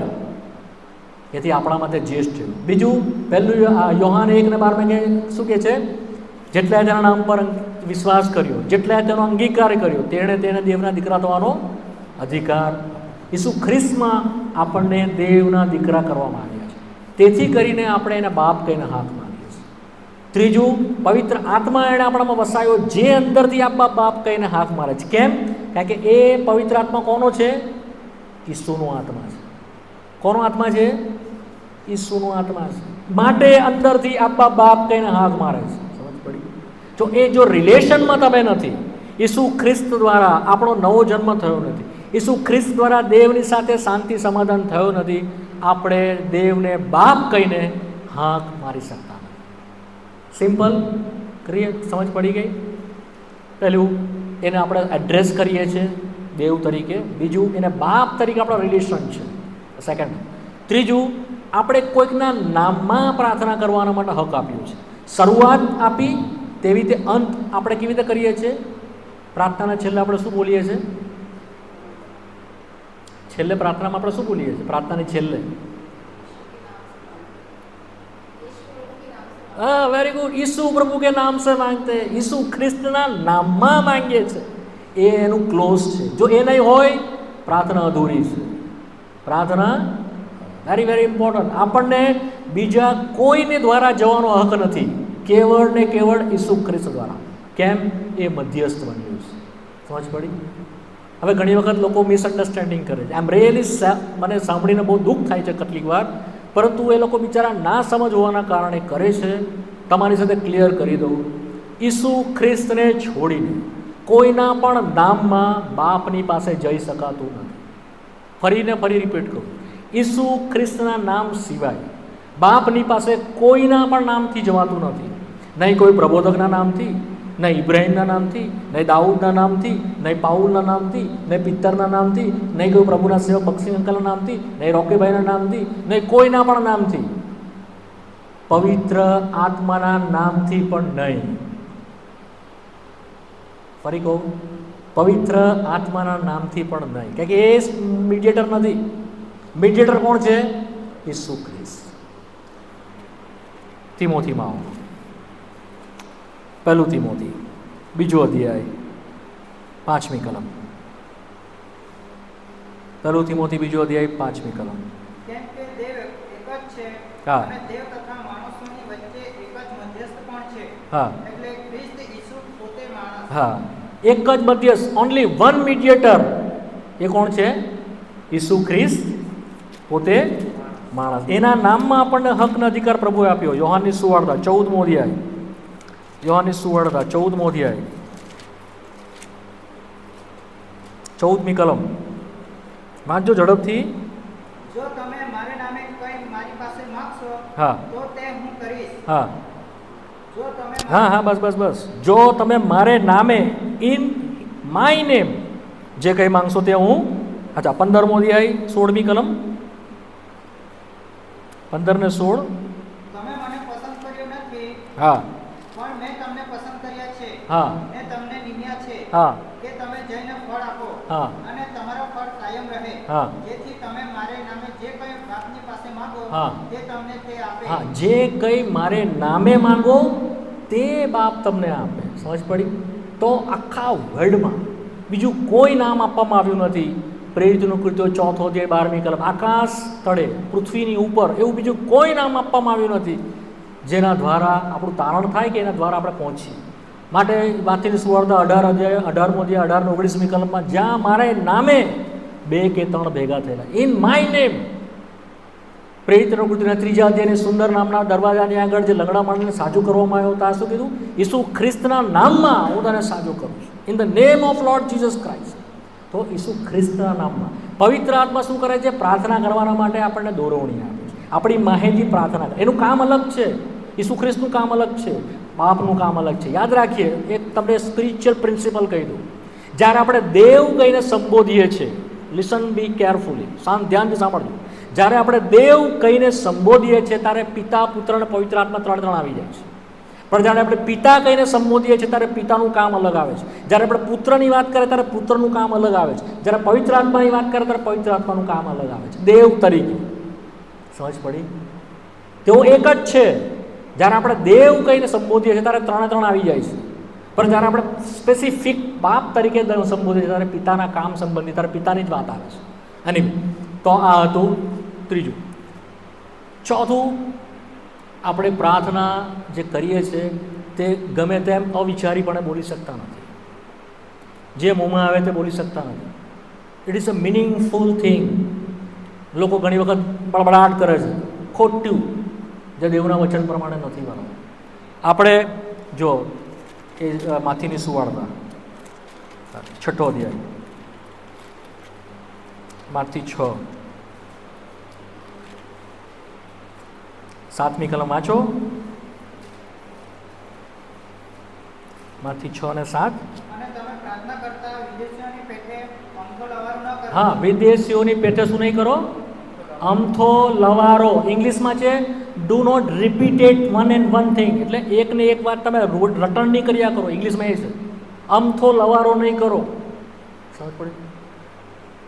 એથી આપણામાં તે જ્યેષ્ઠ છે. બીજું, પહેલું યોહાન 1:12 કે શું કહે છે? જેટલાએ તેના નામ પર વિશ્વાસ કર્યો, જેટલાએ તેનો અંગીકાર કર્યો, તેને દેવના દીકરા થવાનો અધિકાર. ઈસુ ખ્રિસ્તમાં આપણને દેવના દીકરા કરવામાં આવ્યા છે. તેથી કરીને આપણે એને બાપ કહીને હાથ મારીએ છીએ. ત્રીજું, પવિત્ર આત્મા એણે આપણામાં વસાયો, જે અંદરથી આપણા બાપ કહીને હાથ મારે છે. કેમ? કારણ કે એ પવિત્ર આત્મા કોનો છે? ઈસુનો આત્મા છે. કોનો આત્મા છે? ઈસુનો આત્મા છે. માટે અંદરથી આપણા બાપ કહીને હાથ મારે છે. સમજ પડી? જો રિલેશનમાં તમે નથી, ઈસુ ખ્રિસ્ત દ્વારા આપણો નવો જન્મ થયો નથી. ઈસુ ખ્રિસ્ત દ્વારા દેવની સાથે શાંતિ સમાધાન થયો નથી. આપણે દેવને બાપ કહીને હાંક મારી શકતા નથી. સિમ્પલ, ક્લિયર, સમજ પડી ગઈ? પહેલું એને આપણે એડ્રેસ કરીએ છીએ દેવ તરીકે. બીજું, એને બાપ તરીકે આપણો રિલેશન છે. સેકન્ડ. ત્રીજું, આપણે કોઈકના નામમાં પ્રાર્થના કરવાના માટે હક આપ્યો છે. શરૂઆત આપી તેવી રીતે અંત આપણે કેવી રીતે કરીએ છીએ? પ્રાર્થનાના છેલ્લે આપણે શું બોલીએ છીએ? છેલ્લે પ્રાર્થનામાં આપણે શું બોલીએ છીએ? પ્રાર્થનાની છેલ્લે હા, વેરી ગુડ. ઈસુ પ્રભુ કે નામ સે માંગતે, ઈસુ ખ્રિસ્તના નામમાં માંગીએ છે. એ એનું ક્લોઝ છે. જો એ નહીં હોય, પ્રાર્થના અધૂરી છે. પ્રાર્થના વેરી વેરી ઇમ્પોર્ટન્ટ. આપણને બીજા કોઈને દ્વારા જવાનો હક નથી, કેવળ ને કેવળ ઈસુ ખ્રિસ્ત દ્વારા. કેમ? એ મધ્યસ્થ બન્યું છે. સમજ પડી? હવે ઘણી વખત લોકો મિસઅન્ડરસ્ટેન્ડિંગ કરે છે. આમ રિયલી મને સાંભળીને બહુ દુઃખ થાય છે કેટલીક વાર, પરંતુ એ લોકો બિચારા ના સમજ હોવાના કારણે કરે છે. તમારી સાથે ક્લિયર કરી દઉં, ઈસુ ખ્રિસ્તને છોડીને કોઈના પણ નામમાં બાપની પાસે જઈ શકાતું નથી. ફરીને ફરી રિપીટ કરું, ઈસુ ખ્રિસ્તના નામ સિવાય બાપની પાસે કોઈના પણ નામથી જવાતું નથી. નહીં કોઈ પ્રબોધકના નામથી, નહીં ઇબ્રાહિમના નામથી, નહીં દાઉદના નામથી, નહીં પાઉલના નામથી, નહીં પિત્તરના નામથી, નહીં કોઈ પ્રભુના સેવક બક્ષી અંકલના નામથી, નહીં રોકીભાઈના નામથી, નહીં કોઈના પણ નામથી, પવિત્ર આત્માના નામથી પણ નહીં. ફરી કહું, પવિત્ર આત્માના નામથી પણ નહીં, કારણ કે એ મીડિયેટર નથી. મીડિયેટર કોણ છે? ઈસુ ખ્રિસ્ત. તિમોથીમાં આવો. પહેલું તિમોથી 2 અધ્યાય 5મી કલમ. પહેલું તિમોથી 2 અધ્યાય 5મી કલમ. કેમ કે દેવ એક જ છે, હા, અને દેવ તથા માણસોની વચ્ચે એક જ મધ્યસ્થ પણ છે. હા, એટલે ખ્રિસ્ત ઈસુ પોતે માણસ. હા, એક જ મધ્યસ્થ, ઓનલી વન મીડિયેટર. એ કોણ છે? ઈસુ ખ્રિસ્ત પોતે માણસ. એના નામમાં આપણને હકનો અધિકાર પ્રભુએ આપ્યો. યોહાનની સુવાર્તા 14મો અધ્યાય. યોહાનની સુવાર્તા 14મો અધ્યાય 14મી કલમ. વાંચજો ઝડપથી. જો તમે મારે નામે કંઈ મારી પાસે માંગશો, હા, તો તે હું કરીશ. હા, જો તમે હા, હા, બસ બસ બસ. જો તમે મારે નામે, ઇન માય નેમ, જે કંઈ માંગશો તે હું. અચ્છા, 15મો અધ્યાય 16મી કલમ. 15 ને 16. તમે મને પસંદ કર્યો નથી, હા, પણ મેં તમને પસંદ કર્યા છે. હા, મેં તમને નિમ્યા છે હા, કે તમે જઈને ફળ આપો, હા, અને તમારો ફળ કાયમ રહે, હા, જેથી તમે મારે નામે જે કંઈ બાપની પાસે માંગો, હા, તે તમને તે આપે. હા, જે કંઈ મારે નામે માંગો તે બાપ તમને આપે. સમજ પડી? તો આખા વર્લ્ડમાં બીજું કોઈ નામ આપવામાં આવ્યું નથી. પ્રેરિતોનું કૃત્યો 4 અધ્યાય 12મી કલમ. આકાશ તળે, પૃથ્વીની ઉપર એવું બીજું કોઈ નામ આપવામાં આવ્યું નથી જેના દ્વારા આપણું તારણ થાય કે એના દ્વારા આપણે પહોંચીએ. માટે માથીની સુવાર્તા 18 અધ્યાય 18મો અધ્યાય 18 ને 19મી કલમમાં, જ્યાં મારે નામે 2 કે 3 ભેગા થયેલા, ઇન માય નેમ. પ્રેરિતોનું કૃત્યના 3 અધ્યાયની સુંદર નામના દરવાજાની આગળ જે લંગડા માણસને સાજુ કરવામાં આવ્યો, ત્યાં શું કીધું? ઈસુ ખ્રિસ્તના નામમાં હું તને સાજુ કરું છું, in the name of lord Jesus Christ. તો ઈસુ ખ્રિસ્તના નામમાં. પવિત્ર આત્મા શું કરે છે? પ્રાર્થના કરવાના માટે આપણને દોરવણી આપે છે. આપણી માહેજી પ્રાર્થના કરે. એનું કામ અલગ છે, ઈસુ ખ્રિસ્તનું કામ અલગ છે, બાપનું કામ અલગ છે. યાદ રાખીએ, એક તમને સ્પિરિચ્યુઅલ પ્રિન્સિપલ કહી દઉં. જ્યારે આપણે દેવ કહીને સંબોધીએ છીએ, લિસન બી કેરફુલી, ધ્યાનથી સાંભળજો. જ્યારે આપણે દેવ કહીને સંબોધીએ છીએ ત્યારે પિતા, પુત્ર અને પવિત્ર આત્મા 3 આવી જાય છે. પણ જ્યારે આપણે પિતા કહીને સંબોધીએ છીએ ત્યારે પિતાનું કામ અલગ આવે છે. જ્યારે આપણે પુત્રની વાત કરીએ ત્યારે પુત્રનું કામ અલગ આવે છે. જ્યારે પવિત્ર આત્માની વાત કરીએ ત્યારે પવિત્ર આત્માનું કામ અલગ આવે છે, દેવ તરીકે. સમજ પડી? તેઓ એક જ છે. જ્યારે આપણે દેવ કહીને સંબોધીએ છીએ ત્યારે 3 આવી જાય છે. પણ જ્યારે આપણે સ્પેસિફિક બાપ તરીકે સંબોધીએ છીએ ત્યારે પિતાના કામ સંબંધી, ત્યારે પિતાની જ વાત આવે છે. અને તો આ હતું ત્રીજું. ચોથું, આપણે પ્રાર્થના જે કરીએ છીએ તે ગમે તેમ અવિચારીપણે બોલી શકતા નથી. જે મોંમાં આવે તે બોલી શકતા નથી. It is a meaningful thing. લોકો ઘણી વખત બળબડાટ કરે છે, ખોટું, જે દેવના વચન પ્રમાણે નથી બરાબર. આપણે જો એ માથીની સુવાર્તા છઠ્ઠો અધ્યાય, માથી 6, 7મી કલમ વાંચો. માથી 6 અને 7. અને તમે પ્રાર્થના કરતા વિદેશીઓની પેઠે અમથો લવારો ન કરો. હા, વિદેશીઓની પેઠે શું નહીં કરો? અમથો લવારો. ઇંગ્લિશમાં છે do not repeated one and one thing, એટલે એકને એક વાત તમે રટણ નહીં કર્યા કરો. ઇંગ્લિશમાં એ છે અમથો લવારો નહીં કરો. સમજ પડી?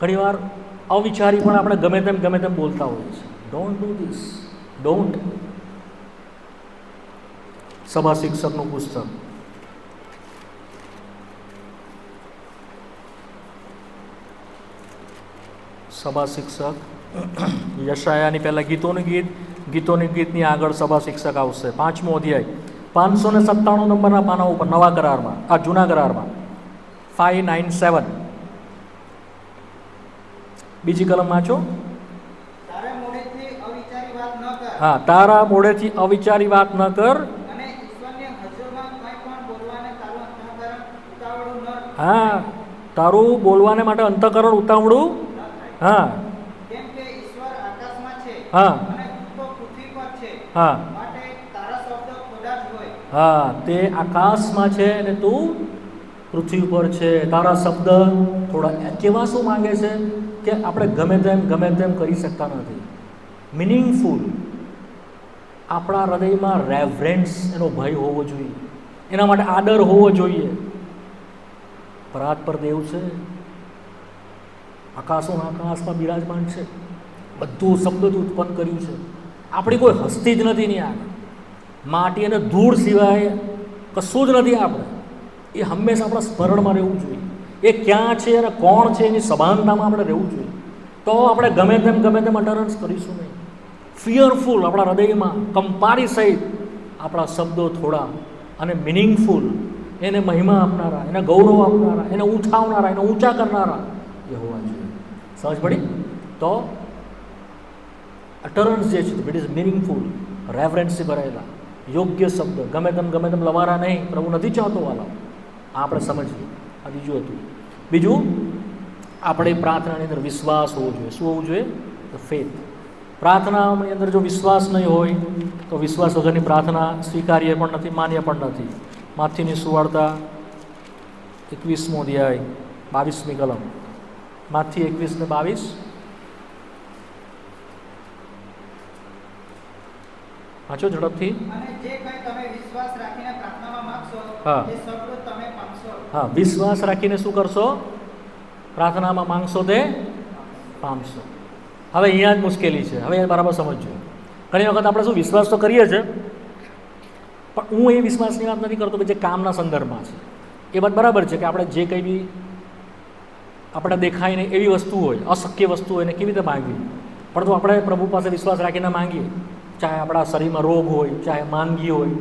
ઘણી વાર અવિચારી પણ આપણે ગમે તેમ બોલતા હોઈએ છીએ. Don't do this, don't. સભા શિક્ષકનું પુસ્તક, સભા શિક્ષક, યશાયાની પહેલાં ગીતોનું ગીત, ગીતોની ગીતની આગળ સભા શિક્ષક આવશે. 5મો અધ્યાય, 597 નંબરના પાના ઉપર, નવા કરારમાં, આ જૂના કરારમાં 597. બીજી કલમ વાંચો. તારા મોઢેથી અવિચારી વાત ન કર. હા, તારા મોઢેથી અવિચારી વાત ન કર. અને ઈશ્વરની હજુરમાં કંઈ પણ બોલવાને તારું અંતઃકરણ ઉતાવળું ન હા, તારું બોલવાને માટે અંતઃકરણ ઉતાવળું. હા કેમ કે ઈશ્વર આકાશમાં છે હા અને તું તો પૃથ્વી પર છે. હા માટે તારા શબ્દ ખોટા જ હોય. હા, તે આકાશમાં છે અને તું પૃથ્વી ઉપર છે. તારા શબ્દ થોડા કેવા શું માંગે છે કે આપણે ગમે તેમ કરી શકતા નથી. મિનિંગફુલ. આપણા હૃદયમાં રેવરેન્સ, એનો ભય હોવો જોઈએ, એના માટે આદર હોવો જોઈએ. પરાત પર દેવ છે, આકાશોના આકાશમાં બિરાજમાન છે, બધું શબ્દ ઉત્પન્ન કર્યું છે. આપણી કોઈ હસ્તી જ નથી ની આગળ. માટી અને ધૂળ સિવાય કશું જ નથી આપણે. એ હંમેશા આપણા સ્મરણમાં રહેવું જોઈએ. એ ક્યાં છે અને કોણ છે એની સભાનતામાં આપણે રહેવું જોઈએ. તો આપણે ગમે તેમ અટરન્સ કરીશું નહીં. ફિયરફુલ, આપણા હૃદયમાં કંપારી સહિત આપણા શબ્દો થોડા અને મિનિંગફુલ, એને મહિમા આપનારા, એને ગૌરવ આપનારા, એને ઉઠાવનારા, એને ઊંચા કરનારા એ હોવા જોઈએ. સમજ પડી? તો અટરન્સ જે છે ઇટ ઇઝ મિનિંગફુલ, રેવરન્સથી ભરાયેલા, યોગ્ય શબ્દ, ગમે તેમ લવારા નહીં. પ્રભુ નથી ચાહતો વાલા. આ આપણે સમજીએ. આ બીજું હતું. બીજું, આપણે પ્રાર્થનાની અંદર વિશ્વાસ હોવો જોઈએ. શું હોવું જોઈએ? The faith. પ્રાર્થનાની અંદર જો વિશ્વાસ નહીં હોય તો વિશ્વાસ વગરની પ્રાર્થના સ્વીકાર્ય પણ નથી, માન્ય પણ નથી. માથીની સુવાર્તા 21મો અધ્યાય 22મી કલમ, માથી 21 ને 22. વાંચો ઝડપથી. અને જે કંઈ તમે વિશ્વાસ રાખીને પ્રાર્થનામાં માંગશો હા. તે સગળું તમે પામશો. હા, વિશ્વાસ રાખીને શું કરશો? પ્રાર્થનામાં માંગશો તે પામશો. હવે અહીંયા જ મુશ્કેલી છે. હવે બરાબર સમજજો. ઘણી વખત આપણે શું વિશ્વાસ તો કરીએ છીએ, પણ હું એ વિશ્વાસની વાત નથી કરતો કે જે કામના સંદર્ભમાં છે. એ વાત બરાબર છે કે આપણે જે કંઈ બી આપણે દેખાય ને એવી વસ્તુ હોય, અશક્ય વસ્તુ હોય ને કેવી રીતે માંગવી. પરંતુ આપણે પ્રભુ પાસે વિશ્વાસ રાખીને માંગીએ, ચાહે આપણા શરીરમાં રોગ હોય, ચાહે માંદગી હોય,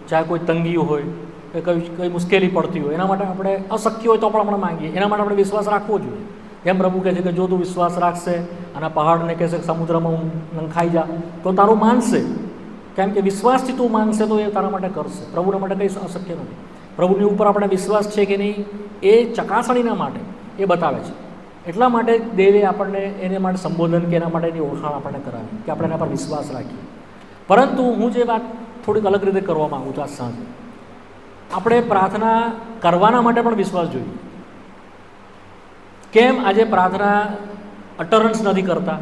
ચાહે કોઈ તંગી હોય, કે કઈ મુશ્કેલી પડતી હોય, એના માટે આપણે અશક્ય હોય તો પણ આપણે માંગીએ. એના માટે આપણે વિશ્વાસ રાખવો જોઈએ. એમ પ્રભુ કહે છે કે જો તું વિશ્વાસ રાખશે અને પહાડને કહેશે કે સમુદ્રમાં હું નંખાઈ જા, તો તારું માનશે. કેમ કે વિશ્વાસથી તું માંગશે તો એ તારા માટે કરશે. પ્રભુના માટે કંઈ અશક્ય નથી. પ્રભુની ઉપર આપણે વિશ્વાસ છે કે નહીં એ ચકાસણીના માટે એ બતાવે છે. એટલા માટે દેવે આપણને એને માટે સંબોધન કે એના માટેની ઓળખાણ આપણને કરાવી કે આપણે એના પર વિશ્વાસ રાખીએ. પરંતુ હું જે વાત થોડીક અલગ રીતે કરવા માગું છું આજ સાંજે, આપણે પ્રાર્થના કરવાના માટે પણ વિશ્વાસ જોઈએ. કેમ આજે પ્રાર્થના અટરન્સ નથી કરતા?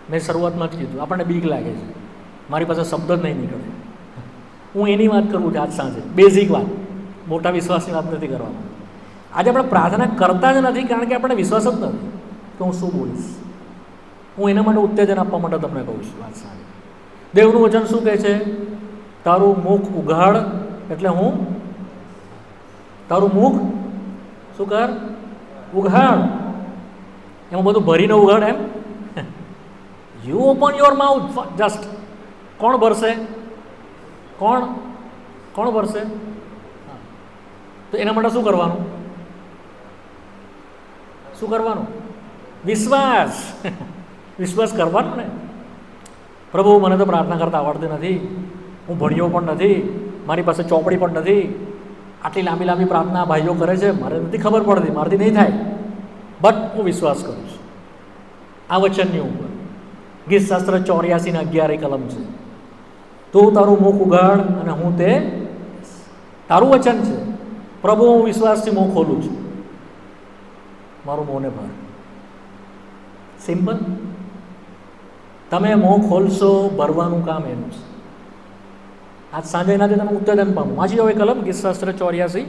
મેં શરૂઆતમાં જ કીધું, આપણને બીક લાગે છે, મારી પાસે શબ્દ જ નહીં નીકળે. હું એની વાત કરું છું આજ સાંજે, બેઝિક વાત, મોટા વિશ્વાસની વાત નથી કરવાની. આજે આપણે પ્રાર્થના કરતા જ નથી કારણ કે આપણે વિશ્વાસ જ નથી કે હું શું બોલીશ. હું એના માટે ઉત્તેજન આપવા માટે તમને કહું છું આજ સાંજે. દેવનું વચન શું કહે છે? તારું મુખ ઉઘાડ, એટલે હું તારું મુખ શું કર? ઉઘાડ. એમાં બધું ભરીને ઉઘાડ એમ? You open your mouth just. કોણ ભરશે? કોણ ભરશે? તો એના માટે શું કરવાનું? શું કરવાનું? વિશ્વાસ. વિશ્વાસ કરવાનો ને. પ્રભુ મને તો પ્રાર્થના કરતા આવડતી નથી, હું ભણ્યો પણ નથી, મારી પાસે ચોપડી પણ નથી, આટલી લાંબી લાંબી પ્રાર્થના ભાઈઓ કરે છે, મારે નથી ખબર પડતી, મારાથી નહીં થાય, બટ હું વિશ્વાસ કરું છું આ વચનની ઉપર. ગીતશાસ્ત્ર 84:11 કલમ છે, તું તારું મુખ ઉઘાડ અને હું તે, તારું વચન છે, પ્રભુ હું વિશ્વાસથી મોં ખોલું છું, મારું મોંને ભર. સિમ્પલ. તમે મોં ખોલશો, ભરવાનું કામ એનું છે. આજ સાંજે એનાથી તમે ઉત્તેજન પામો. વાંચી જાઓ એ કલમ, ગીતશાસ્ત્ર 84.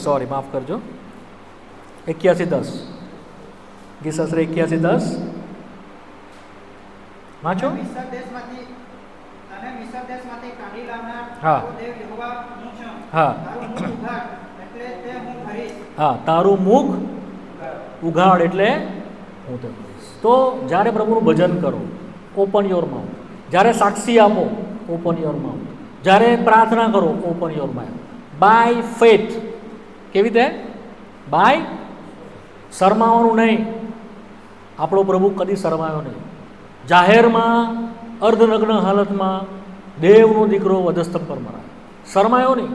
સોરી માફ કરજો, 81:10. ગીતશાસ્ત્ર 81:10 વાંચો. મિસ્ર દેશમાંથી કાઢી લાવનાર હા. તારો દેવ યહોવા હું છું. હા. તારું મુખ ઉઘાડ એટલે તે હું ભરીશ. હા, તારું મુખ ઉઘાડ એટલે હું તે કરીશ. તો જ્યારે પ્રભુનું ભજન કરો, ઓપન યોર માઉથ. જ્યારે સાક્ષી આપો, ઓપન યોર માઉથ. જ્યારે પ્રાર્થના કરો, open your mouth. By faith. કેવી રીતે? બાય, શરમાવાનું નહીં. આપણો પ્રભુ કદી શરમાયો નહીં. જાહેરમાં અર્ધનગ્ન હાલતમાં દેવનો દીકરો વધસ્તંભ પર મરાયો, શરમાયો નહીં.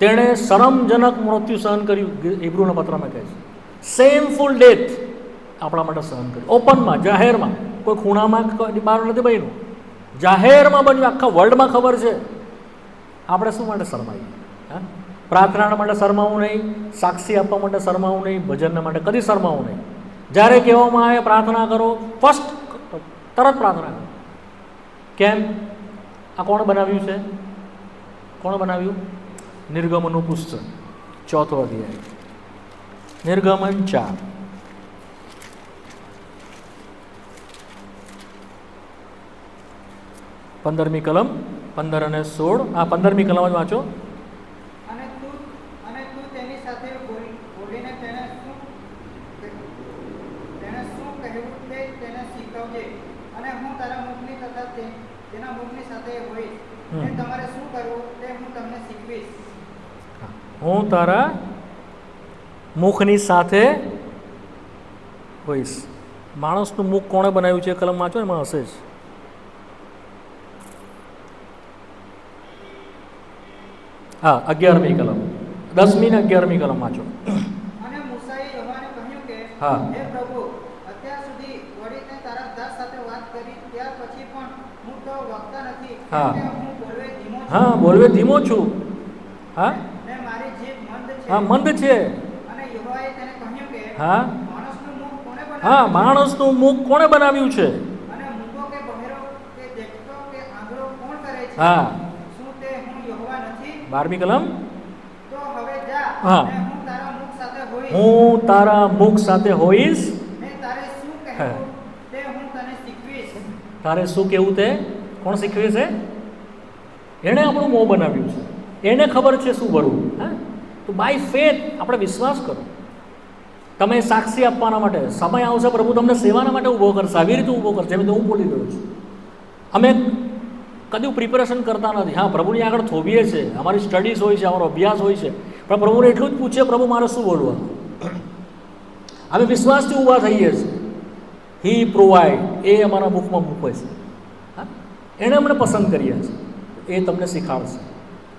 તેણે શરમજનક મૃત્યુ સહન કર્યું, હિબ્રુના પત્રમાં કહે છે. શેમફુલ ડેથ આપણા માટે સહન કર્યું, ઓપનમાં, જાહેરમાં. કોઈ ખૂણામાં બહાર નથી બન્યું, જાહેરમાં બન્યું. આખા વર્લ્ડમાં ખબર છે. આપણે શું માટે શરમાઈએ? હા, પ્રાર્થના માટે શરમાવું નહીં, સાક્ષી આપવા માટે શરમાવું નહીં, ભજનના માટે કદી શરમાવું નહીં. જ્યારે કહેવામાં આવે પ્રાર્થના કરો, ફર્સ્ટ તરત પ્રાર્થના કરો. કેમ? આ કોણ બનાવ્યું છે? કોણ બનાવ્યું? નિર્ગમનનું પુસ્તક 4થો અધ્યાય, નિર્ગમન 4. પંદરમી કલમ, 15 અને 16. આ 15મી કલમ જ વાંચો. અને તું તેની સાથે બોલીને તેને શું કહેવું તે તેને શીખવજે. અને હું તારા મુખની તથા તેના મુખની સાથે હોઈશ. અને તમારે શું કરવું તે હું તમને શીખવીશ. હું તારા મુખની સાથે હોઈશ. માણસનું મુખ કોણે બનાવ્યું છે? કલમ વાંચો, એમાં હશે જ. હા, 11મી કલમ, 10મી ને 11મી કલમ વાંચો. અને મૂસાએ યહોવાને કહ્યું કે હા. હે પ્રભુ, અત્યાર સુધી વળી તે તારા દાસ સાથે વાત કરી, ત્યાર પછી પણ હું તો વક્તા નથી. હા. કેમ કે હું બોલવે ધીમો છું. હા, બોલવે ધીમો છું. હા, ને મારી જીભ મંદ છે. હા, મંદ છે. અને યહોવાએ તેને કહ્યું કે હા, માણસનું મુખ કોણે બનાવ્યું? હા, માણસનું મુખ કોણે બનાવ્યું છે? અને મૂકો કે બહેરો કે દેખતો કે આંધળો કોણ કરે છે? હા. શું તે હું યહોવા નથી? 12મી કલમ. તો હવે જા. હા. ને હું તારા મુખ સાથે હોઈશ. હું તારા મુખ સાથે હોઈશ. ને તારે શું કહેવું તે હું તને શીખવીશ. તારે શું કહેવું તે કોણ શીખવે છે? એણે આપણું મોં બનાવ્યું છે, એને ખબર છે શું ભરવું. હા, તો બાય ફેથ આપણે વિશ્વાસ કરો. તમે સાક્ષી આપવાના માટે સમય આવશે, પ્રભુ તમને સેવાના માટે ઊભો કરશે. આવી રીતે ઊભો કરશે, જેમ હું બોલી રહ્યો છું. અમે કદી પ્રિપેરેશન કરતા નથી. હા, પ્રભુની આગળ થોભીએ છીએ, અમારી સ્ટડીઝ હોય છે, અમારો અભ્યાસ હોય છે, પણ પ્રભુને એટલું જ પૂછીએ, પ્રભુ મારે શું બોલવાનું. અમે વિશ્વાસથી ઊભા થઈએ છીએ. હી પ્રોવાઈડ, એ અમારા મુખમાં મૂકે છે. હા, એણે અમને પસંદ કરીએ છીએ, એ તમને શીખાડશે.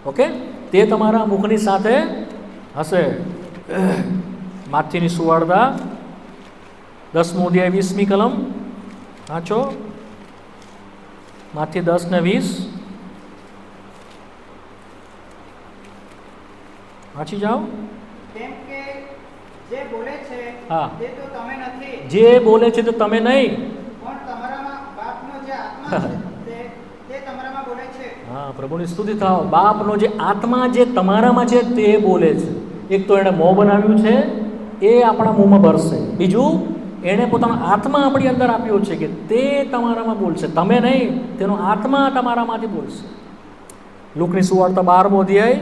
ઓકે, તે તમારા મુખની સાથે હશે. માથીની સુવાર્તા 10મો અધ્યાય 20મી કલમ વાંચો. માથી 10 ને 20 વાંચી જાઓ. કેમ કે જે બોલે છે હા. તે તો તમે નથી, જે બોલે છે તો તમે નહીં. પણ તમારામાં બાપનો જે આત્મા છે તે તમારામાં બોલે છે. હા, પ્રભુની સ્તુતિ થાવ. બાપનો જે આત્મા જે તમારામાં છે તે બોલે છે. એક તો એણે મોં બનાવ્યું છે, એ આપણા મોંમાં ભરશે. બીજું, એણે પોતાનો આત્મા આપણી અંદર આપ્યો છે કે તે તમારામાં બોલશે, તમે નહીં. તેનો આત્મા તમારામાંથી બોલશે. લુકની સુવાર્તા 12મો અધ્યાય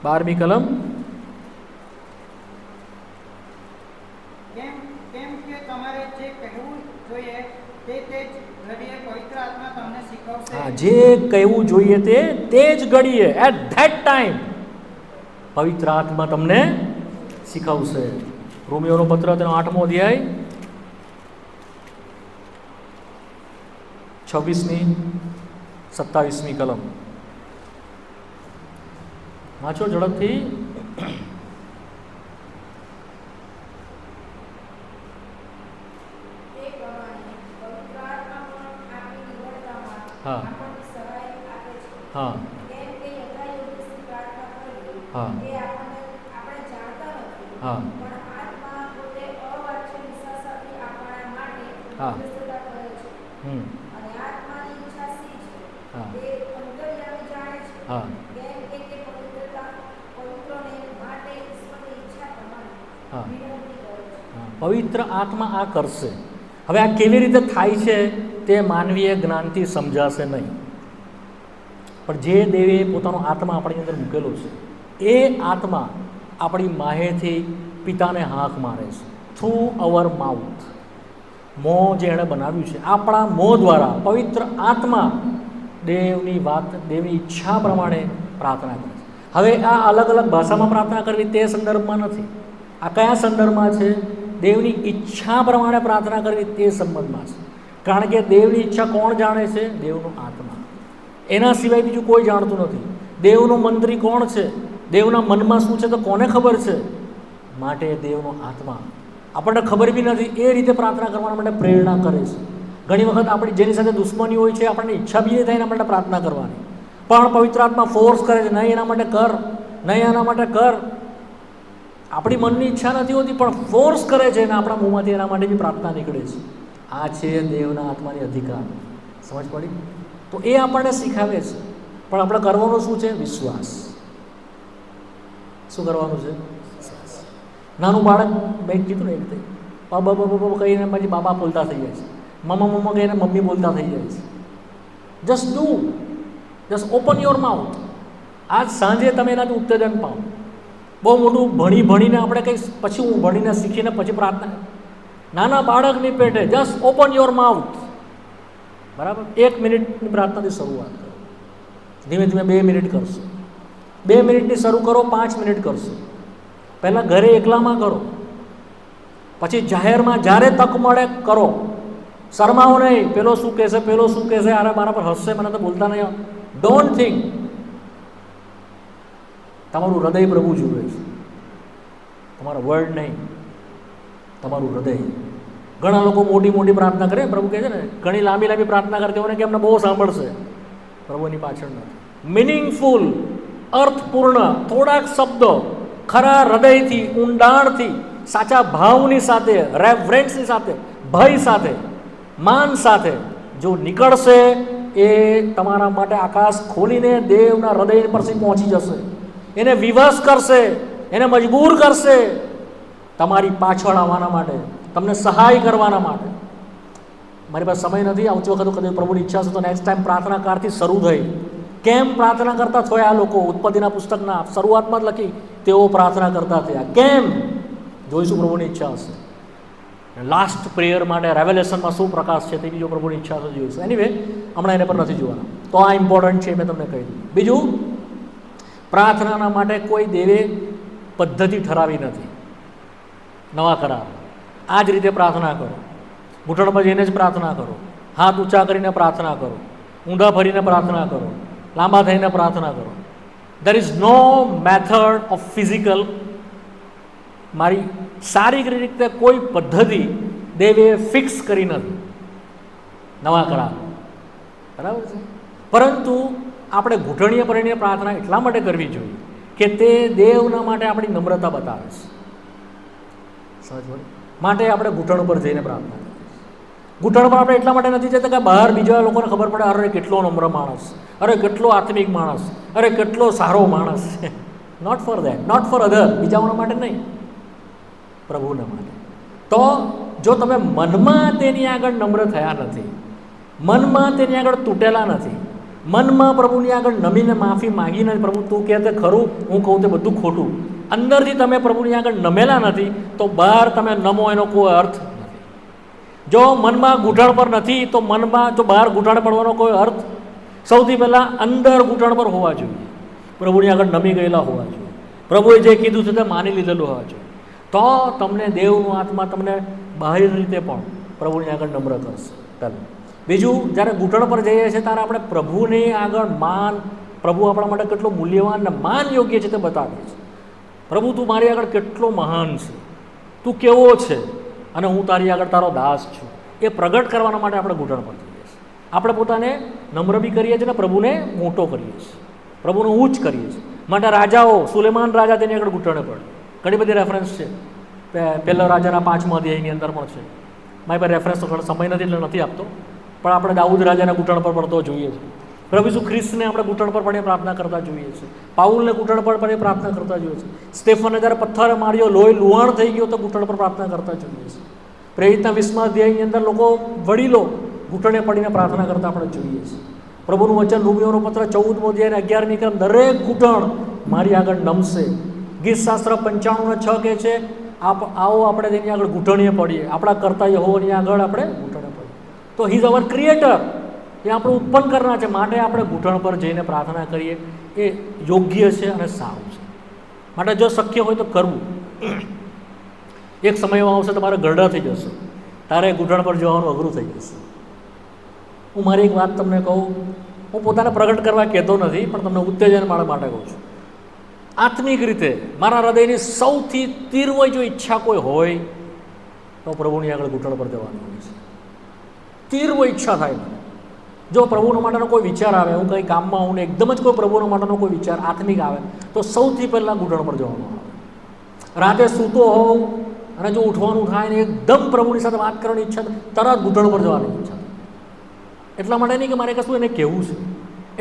12મી કલમ. કેમ કે તમારે જે કહેવું જોઈએ તે જ ઘડીએ પવિત્ર આત્મા તમને શીખવશે. હા, જે કહેવું જોઈએ તે જ ઘડીએ, એટ ધેટ ટાઈમ પવિત્ર આત્મા તમને શીખવશે. રોમિયોનો પત્ર તેનો 8મો અધ્યાય 26મી 27મી કલમ વાંચો ઝડપથી. હા હા હા હા હા હા હા. પવિત્ર આત્મા આ કરશે. હવે આ કેવી રીતે થાય છે તે માનવીય જ્ઞાનથી સમજાશે નહીં, પણ જે દેવે પોતાનો આત્મા આપણી અંદર મૂકેલો છે એ આત્મા આપણી માહેથી પિતાને હાંક મારે છે થ્રુ અવર માઉથ. મોં જે એણે બનાવ્યું છે આપણા મોં દ્વારા પવિત્ર આત્મા દેવની વાત, દેવની ઈચ્છા પ્રમાણે પ્રાર્થના કરે છે. હવે આ અલગ અલગ ભાષામાં પ્રાર્થના કરવી તે સંદર્ભમાં નથી. આ કયા સંદર્ભમાં છે? દેવની ઈચ્છા પ્રમાણે પ્રાર્થના કરવી તે સંબંધમાં છે. કારણ કે દેવની ઈચ્છા કોણ જાણે છે? દેવનો આત્મા. એના સિવાય બીજું કોઈ જાણતું નથી. દેવનો મંત્રી કોણ છે? દેવના મનમાં શું છે તો કોને ખબર છે? માટે દેવનો આત્મા આપણને ખબર બી નથી એ રીતે પ્રાર્થના કરવા માટે પ્રેરણા કરે છે. ઘણી વખત આપણી જેની સાથે દુશ્મની હોય છે આપણને ઈચ્છા બી નહીં થાય એના માટે પ્રાર્થના કરવાની, પણ પવિત્ર આત્મા ફોર્સ કરે છે, નહીં એના માટે કર, નહીં એના માટે કર. આપણી મનની ઈચ્છા નથી હોતી પણ ફોર્સ કરે છે અને આપણા મોંમાંથી એના માટે બી પ્રાર્થના નીકળે છે. આ છે દેવના આત્માની અધિકાર. સમજ પડી? તો એ આપણને શીખાવે છે, પણ આપણે કરવાનું શું છે? વિશ્વાસ. શું કરવાનું છે? નાનું બાળક મેં કીધું ને એ રીતે બાબા બાબા કહીને પછી બાબા બોલતા થઈ જાય છે, મમ્મા મમ્મા કહીને મમ્મી બોલતા થઈ જાય છે. Just do, just open your mouth. આજ સાંજે તમે એનાથી ઉત્તેજન પાઓ. બહુ મોટું ભણીને આપણે કંઈ પછી હું ભણીને શીખીને પછી પ્રાર્થના. નાના બાળકની પેટે જસ્ટ ઓપન યોર માઉથ. બરાબર? 1 મિનિટની પ્રાર્થનાથી શરૂઆત કરો. ધીમે ધીમે 2 મિનિટ કરશો. 2 મિનિટની શરૂ કરો, 5 મિનિટ કરશો. પહેલાં ઘરે એકલામાં કરો, પછી જાહેરમાં જ્યારે તક મળે કરો. શરમાવો નહીં, પેલો શું કહેશે, પેલો શું કહેશે, અરે મારા પર હસશે, મને તો બોલતા નહીં. Don't think. તમારું હૃદય પ્રભુ જુએ છે, તમારા વર્ડ નહીં, તમારું હૃદય. ઘણા લોકો મોટી મોટી પ્રાર્થના કરે, પ્રભુ કહે છે ને ઘણી લાંબી લાંબી પ્રાર્થના કરે તેઓને કે અમને બહુ સાંભળશે. પ્રભુની પાછળ નથી. મિનિંગફુલ, અર્થપૂર્ણ થોડાક શબ્દો ખરા હૃદયથી, ઊંડાણથી, સાચા ભાવની સાથે, રેફરન્સની સાથે, ભય સાથે, માન સાથે જો નીકળશે એ તમારા માટે આકાશ ખોલીને દેવના હૃદય પર પહોંચી જશે. એને વિવશ કરશે, એને મજબૂર કરશે તમારી પાછળ આવવાના માટે, તમને સહાય કરવાના માટે. મારી પાસે સમય નથી, આવતી વખત કદાચ પ્રભુની ઈચ્છા છે તો નેક્સ્ટ ટાઈમ પ્રાર્થના કાળથી શરૂ થઈ. કેમ પ્રાર્થના કરતા થયા આ લોકો? ઉત્પત્તિના પુસ્તકના શરૂઆતમાં જ લખી તેઓ પ્રાર્થના કરતા થયા. કેમ? જોઈશું પ્રભુની ઈચ્છા હશે. લાસ્ટ પ્રેયર માટે રેવેલેશનમાં શું પ્રકાશ છે તે બીજો પ્રભુની ઈચ્છા હશે જોઈશું. એનીવે હમણાં એને પર નથી જોવાના. તો આ ઇમ્પોર્ટન્ટ છે, મેં તમને કહી દીધું. બીજું, પ્રાર્થનાના માટે કોઈ દેવે પદ્ધતિ ઠરાવી નથી. નવા કરાર આ જ રીતે પ્રાર્થના કરો. ઘૂંટણ પર જઈને જ પ્રાર્થના કરો, હાથ ઊંચા કરીને પ્રાર્થના કરો, ઊંધા ફરીને પ્રાર્થના કરો, લાંબા થઈને પ્રાર્થના કરો. There is no method of physical. મારી શારીરિક રીતે કોઈ પદ્ધતિ દેવે ફિક્સ કરી નથી નવા કરાર. બરાબર છે? પરંતુ આપણે ઘૂંટણીએ પડીને પ્રાર્થના એટલા માટે કરવી જોઈએ કે તે દેવના માટે આપણી નમ્રતા બતાવે છે. સમજ પડી? માટે આપણે ઘૂંટણ પર જઈને પ્રાર્થના કરીએ. ઘૂંટણ પર આપણે એટલા માટે નથી જતા કે બહાર બીજા લોકોને ખબર પડે અરે કેટલો નમ્ર માણસ, અરે કેટલો આત્મિક માણસ, અરે કેટલો સારો માણસ. Not for that, not for other. બીજાઓના માટે નહીં, પ્રભુના માટે. તો જો તમે મનમાં તેની આગળ નમ્ર થયા નથી, મનમાં તેની આગળ તૂટેલા નથી, મનમાં પ્રભુની આગળ નમીને માફી માંગીને પ્રભુ તું કહે તે ખરું, હું કહું તે બધું ખોટું, અંદરથી તમે પ્રભુની આગળ નમેલા નથી, તો બહાર તમે નમો એનો કોઈ અર્થ નથી. જો મનમાં ઘૂંટણ પર નથી તો મનમાં તો બહાર ઘૂંટણ પડવાનો કોઈ અર્થ. સૌથી પહેલાં અંદર ઘૂંટણ પર હોવા જોઈએ, પ્રભુની આગળ નમી ગયેલા હોવા જોઈએ. પ્રભુએ જે કીધું છે તે માની લીધેલું હોવા જોઈએ. તો તમને દેવનો આત્મા તમને બાહ્ય રીતે પણ પ્રભુની આગળ નમ્ર કરશે. પહેલું. બીજું, જ્યારે ઘૂંટણ પર જઈએ છીએ ત્યારે આપણે પ્રભુની આગળ માન, પ્રભુ આપણા માટે કેટલો મૂલ્યવાન ને માન યોગ્ય છે તે બતાવીએ છીએ. પ્રભુ, તું મારી આગળ કેટલો મહાન છે, તું કેવો છે, અને હું તારી આગળ તારો દાસ છું, એ પ્રગટ કરવાના માટે આપણે ઘૂંટણ પર જઈએ છીએ. આપણે પોતાને નમ્ર બી કરીએ છીએ ને પ્રભુને મોટો કરીએ છીએ, પ્રભુને ઉચ્ચ કરીએ છીએ. માટે રાજાઓ, સુલેમાન રાજા તેની આગળ ઘૂંટણે પડે. ઘણી બધી રેફરન્સ છે. પહેલા રાજાના 5મા અધ્યાયની અંદર પણ છે. મારી પાસે રેફરન્સ તો ઘણો સમય નથી એટલે નથી આપતો, પણ આપણે દાઉદ રાજાના ઘૂંટણ પર પડતો જોઈએ છે. પ્રભુ ઈસુ ખ્રિસ્તને આપણે ઘૂંટણ પર પડીને પ્રાર્થના કરતા જોઈએ છીએ. પાઉલને ઘૂંટણ પર પડીને પ્રાર્થના કરતા જોઈએ છીએ. સ્ટેફનને જ્યારે પથ્થર માર્યો, લોહી લુહાણ થઈ ગયો તો ઘૂંટણ પર પ્રાર્થના કરતા જોઈએ છીએ. પ્રેરિતના 20મા અધ્યાયની અંદર લોકો વડીલો ઘૂંટણે પડીને પ્રાર્થના કરતા આપણે જોઈએ છીએ. પ્રભુનું વચન રોમીયોનો પત્ર 14મો અધ્યાય 11મી કલમ, દરેક ઘૂંટણ મારી આગળ નમશે. ગીતશાસ્ત્ર 95:6 કહે છે, આવો આપણે તેની આગળ ઘૂંટણીએ પડીએ, આપણા કરતા યહોવાની આગળ આપણે ઘૂંટણે પડીએ. તો હી ઇઝ અવર ક્રિએટર, એ આપણે ઉત્પન્ન કરનાર છે. માટે આપણે ઘૂંટણ પર જઈને પ્રાર્થના કરીએ એ યોગ્ય છે અને સારું છે. માટે જો શક્ય હોય તો કરવું. એક સમયમાં આવશે તમારે ગરડા થઈ જશે, તારે ઘૂંટણ પર જવાનું અઘરું થઈ જશે. હું મારી એક વાત તમને કહું, હું પોતાને પ્રગટ કરવા કહેતો નથી, પણ તમને ઉત્તેજન માટે કહું છું. આત્મિક રીતે મારા હૃદયની સૌથી તીવ્ર જો ઈચ્છા કોઈ હોય તો પ્રભુની આગળ ઘૂંટણ પર જવાનું હોય છે. તીવ્ર ઈચ્છા થાય મને. જો પ્રભુના માટેનો કોઈ વિચાર આવે, હું કંઈ કામમાં હું ને એકદમ જ કોઈ પ્રભુના માટેનો કોઈ વિચાર આત્મિક આવે તો સૌથી પહેલાં ઘૂંટણ પર જવાનું આવે. રાતે સૂતો હોઉં અને જો ઉઠવાનું થાય ને એકદમ પ્રભુની સાથે વાત કરવાની ઈચ્છા, તરત ઘૂંટણ પર જવાની ઈચ્છા. એટલા માટે નહીં કે મારે કશું એને કહેવું છે,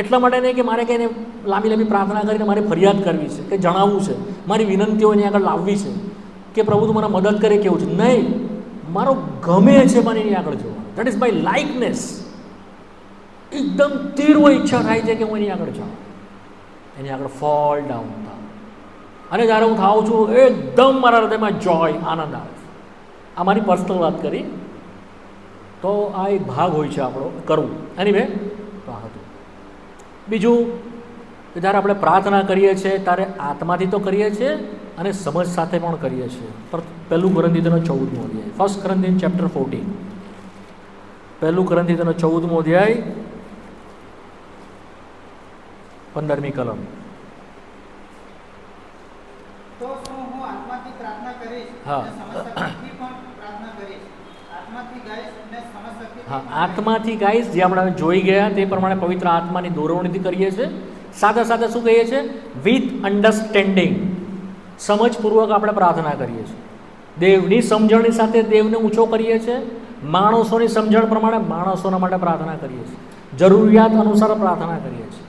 એટલા માટે નહીં કે મારે કંઈ એને લાંબી પ્રાર્થના કરીને મારે ફરિયાદ કરવી છે, કે જણાવવું છે, મારી વિનંતીઓ એની આગળ લાવવી છે, કે પ્રભુ તું મને મદદ કરે કેવું છે. નહીં, મારો ગમે છે મને એની આગળ જોવાનું. That is my likeness. એકદમ તીવ્ર ઈચ્છા થાય છે કે હું એની આગળ જાઉં, એની આગળ ફોલ ડાઉન થાઉં. અને જ્યારે હું થાઉં છું એકદમ મારા હૃદયમાં જોય, આનંદ આવે છે. આ મારી પર્સનલ વાત કરી, તો આ એક ભાગ હોય છે આપણો કરવું. એની મેં તો આ હતું. બીજું કે જ્યારે આપણે પ્રાર્થના કરીએ છીએ ત્યારે આત્માથી તો કરીએ છીએ અને સમજ સાથે પણ કરીએ છીએ. પહેલું કોરિન્થીયનો 14મો અધ્યાય, 1 Corinthians chapter 14. પહેલું કોરિન્થીયનો 14મો અધ્યાય 15મી કલમ. તો શું હું આત્માથી પ્રાર્થના કરીશ હા. અને સમજશક્તિથી પણ પ્રાર્થના કરીશ? આત્માથી ગાઈશ અને સમજશક્તિથી હા, પણ આત્માથી ગાઈશ, જે આપણે જોઈ ગયા તે પ્રમાણે પવિત્ર આત્માની દોરવણીથી કરીએ છીએ. સાથે સાથે શું કહીએ છીએ? વિથ અન્ડરસ્ટેન્ડિંગ, સમજપૂર્વક આપણે પ્રાર્થના કરીએ છીએ. દેવની સમજણની સાથે દેવને ઊંચો કરીએ છીએ. માણસોની સમજણ પ્રમાણે માણસોના માટે પ્રાર્થના કરીએ છીએ. જરૂરિયાત અનુસાર પ્રાર્થના કરીએ છીએ.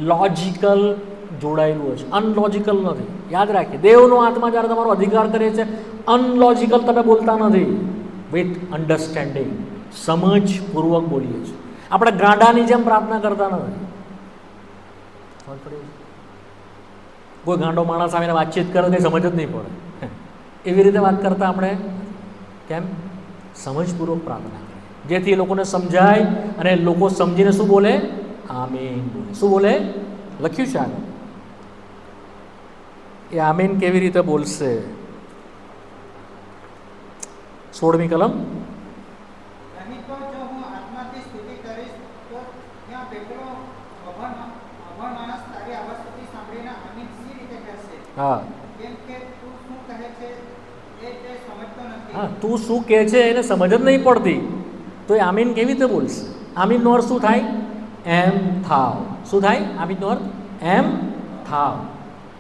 લોજિકલ જોડાયેલું હોય છે, અનલોજિકલ નથી. યાદ રાખીએ, દેવનો આત્મા જ્યારે તમારો અધિકાર કરે છે, અનલોજિકલ તમે બોલતા નથી. વિથ અન્ડરસ્ટેન્ડિંગ, સમજપૂર્વક બોલીએ છીએ. આપણે ગાંડાની જેમ પ્રાર્થના કરતા નથી. કોઈ ગાંડો માણસ આવીને વાતચીત કરે કંઈ સમજ જ નહીં પડે. એવી રીતે વાત કરતા આપણે કેમ? સમજપૂર્વક પ્રાર્થના કરીએ, જેથી એ લોકોને સમજાય અને લોકો સમજીને શું બોલે? આમીન બોલે. શું બોલે? લખ્યું છે આગળ. એ આમીન કેવી રીતે બોલશે? 16મી કલમ. નહીં તો જો હું આત્માથી સ્તુતિ કરીશ તો ત્યાં પેલો અભણ માણસ તારી આવાજ સુધી સાંભળીને આમીન સી રીતે કરશે? હા કેમ કે તું શું કહે છે એ તે સમજતો નથી. હા, તું શું કહે છે એને સમજ જ નહીં પડતી, તો એ આમીન કેવી રીતે બોલશે? આમીનનો અર્થ શું થાય? એમ થાવ. શું થાય આમીનનો અર્થ? એમ થાવ.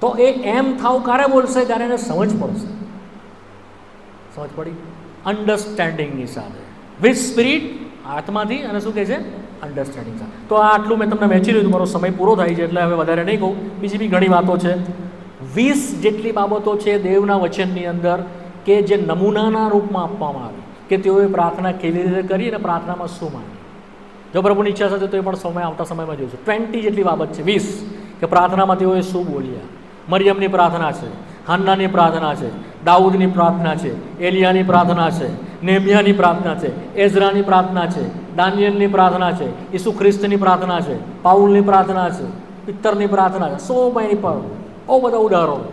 તો એ એમ થાવ ક્યારે બોલશે? જ્યારે એને સમજ પડશે. સમજ પડી? અન્ડરસ્ટેન્ડિંગની સાથે, વિથ સ્પિરિટ, આત્માથી, અને શું કહે છે? અન્ડરસ્ટેન્ડિંગ સાથે. તો આ આટલું મેં તમને વહેંચી લીધું, મારો સમય પૂરો થાય છે એટલે હવે વધારે નહીં કહું. બીજી બી ઘણી વાતો છે. 20 જેટલી બાબતો છે દેવના વચનની અંદર કે જે નમૂનાના રૂપમાં આપવામાં આવી, કે તેઓએ પ્રાર્થના કેવી રીતે કરી અને પ્રાર્થનામાં શું માન્યું. જો પ્રભુની ઈચ્છા સાથે તો એ પણ સમય આવતા સમયમાં જોઈશું. 20 જેટલી બાબત છે. 20 કે પ્રાર્થનામાં તેઓએ શું બોલ્યા. મરિયમની પ્રાર્થના છે, હાન્નાની પ્રાર્થના છે, દાઉદની પ્રાર્થના છે, એલિયાની પ્રાર્થના છે, નેહમ્યાની પ્રાર્થના છે, એઝરાની પ્રાર્થના છે, દાનિયેલની પ્રાર્થના છે, ઈસુ ખ્રિસ્તની પ્રાર્થના છે, પાઉલની પ્રાર્થના છે, પિત્તરની પ્રાર્થના છે. સો મેની પર બહુ બધા ઉદાહરણો.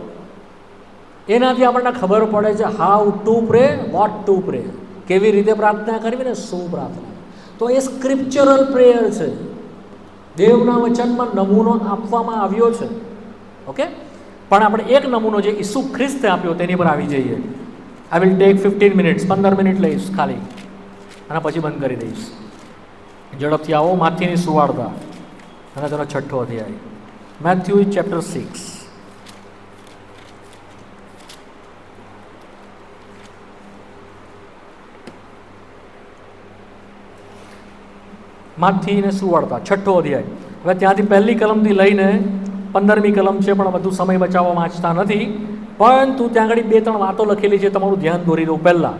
એનાથી આપણને ખબર પડે છે how to pre, vote two પ્રે, કેવી રીતે પ્રાર્થના કરવી ને શું પ્રાર્થના. તો એ સ્ક્રિપ્ચરલ પ્રેયર છે, દેવના વચનમાં નમૂનો આપવામાં આવ્યો છે. ઓકે, પણ આપણે એક નમૂનો જે ઈસુ ખ્રિસ્તે આપ્યો તેની પર આવી જઈએ. I will take 15 minutes, 15 minute લઈશ ખાલી, અને પછી બંધ કરી દઈશ. ઝડપથી આવો. માથીની સુવાર્તા અને તેનો 6ઠ્ઠો અધ્યાય, મેથ્યુ ચેપ્ટર 6. માથીને સુવાર્તા 6ઠ્ઠો અધ્યાય. હવે ત્યાંથી પહેલી કલમથી લઈને 15મી કલમ છે, પણ બધું સમય બચાવવા વાંચતા નથી. પરંતુ ત્યાં આગળ 2-3 વાતો લખેલી છે, તમારું ધ્યાન દોરી દઉં. પહેલાં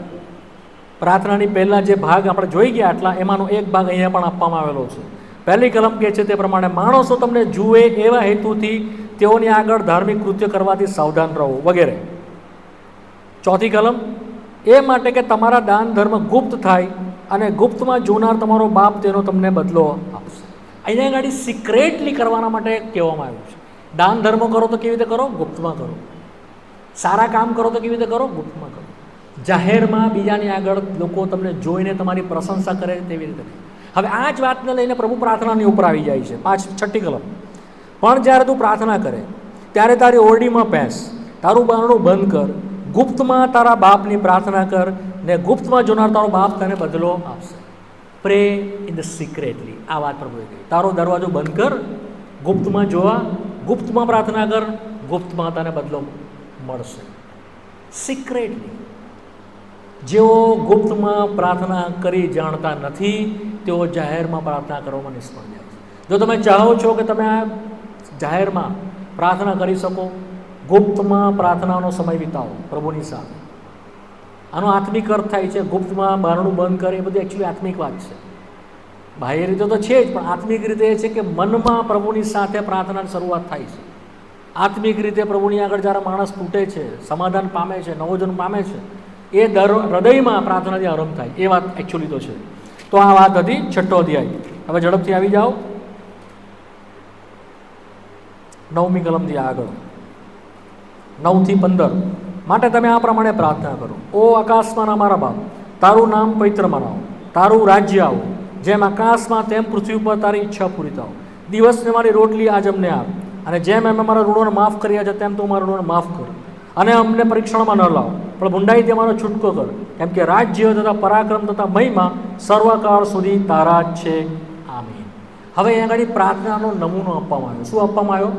પ્રાર્થનાની પહેલાં જે ભાગ આપણે જોઈ ગયા આટલા, એમાંનો એક ભાગ અહીંયા પણ આપવામાં આવેલો છે. પહેલી કલમ કહે છે તે પ્રમાણે, માણસો તમને જુએ એવા હેતુથી તેઓની આગળ ધાર્મિક કૃત્ય કરવાથી સાવધાન રહો વગેરે. ચોથી કલમ, એ માટે કે તમારા દાન ધર્મ ગુપ્ત થાય અને ગુપ્તમાં જોનાર તમારો બાપ તેનો તમને બદલો આપશે. અહીંયા આગળ સિક્રેટલી કરવાના માટે કહેવામાં આવ્યું છે. દાન ધર્મ કરો તો કેવી રીતે કરો? ગુપ્તમાં કરો. સારા કામ કરો તો કેવી રીતે કરો? ગુપ્તમાં કરો. જાહેરમાં બીજાની આગળ લોકો તમને જોઈને તમારી પ્રશંસા કરે તેવી રીતે નહીં. હવે આ જ વાતને લઈને પ્રભુ પ્રાર્થનાની ઉપર આવી જાય છે. 6ઠ્ઠી કલમ, પણ જ્યારે તું પ્રાર્થના કરે ત્યારે તારી ઓરડીમાં બેસ, તારું બારણું બંધ કર, ગુપ્તમાં તારા બાપની પ્રાર્થના કર, ને ગુપ્તમાં જોનાર તારો બાપ તને બદલો આપશે. પ્રે ઇન ધ સિક્રેટલી. આ વાત પ્રભુએ કહી. તારો દરવાજો બંધ કર, ગુપ્તમાં જોવા, ગુપ્તમાં પ્રાર્થના કર, ગુપ્તમાં તને બદલો મળશે. સિક્રેટલી. જેઓ ગુપ્તમાં પ્રાર્થના કરી જાણતા નથી તેઓ જાહેરમાં પ્રાર્થના કરવામાં નિષ્ફળ જાય છે. જો તમે ચાહો છો કે તમે આ જાહેરમાં પ્રાર્થના કરી શકો, ગુપ્તમાં પ્રાર્થનાનો સમય વિતાવો પ્રભુની સાથે. આનો આત્મિક અર્થ થાય છે. ગુપ્તમાં બારણું બંધ કરે એ બધું એકચ્યુઅલી આત્મિક વાત છે. બાહ્ય રીતે તો છે જ, પણ આત્મિક રીતે એ છે કે મનમાં પ્રભુની સાથે પ્રાર્થનાની શરૂઆત થાય છે. આત્મિક રીતે પ્રભુની આગળ જ્યારે માણસ તૂટે છે, સમાધાન પામે છે, નવોજન પામે છે, એ હૃદયમાં પ્રાર્થનાથી આરંભ થાય. એ વાત એકચ્યુઅલી તો છે. તો આ વાત હતી 6ઠ્ઠો અધ્યાય. હવે ઝડપથી આવી જાઓ 9મી કલમથી આગળ, 9 થી 15. માટે તમે આ પ્રમાણે પ્રાર્થના કરો. ઓ આકાશમાં અમારા બાપ, તારું નામ પવિત્ર મનાવો, તારું રાજ્ય આવો, જેમ આકાશમાં તેમ પૃથ્વી ઉપર તારી ઈચ્છા પૂરી થાવ. દિવસને મારી રોટલી આજ અમને આપ, અને જેમ અમે અમારા ઋણોને માફ કર્યા છે તેમ તું અમારા ઋણોને માફ કર, અને અમને પરીક્ષણમાં ન લાવ, પણ ભૂંડાઈથી અમારો છૂટકો કર, કેમ કે રાજ્ય તથા પરાક્રમ તથા મહિમા સર્વકાળ સુધી તારા જ છે. આમીન. હવે અહીં આગળ પ્રાર્થનાનો નમૂનો આપવામાં આવ્યો. શું આપવામાં આવ્યો?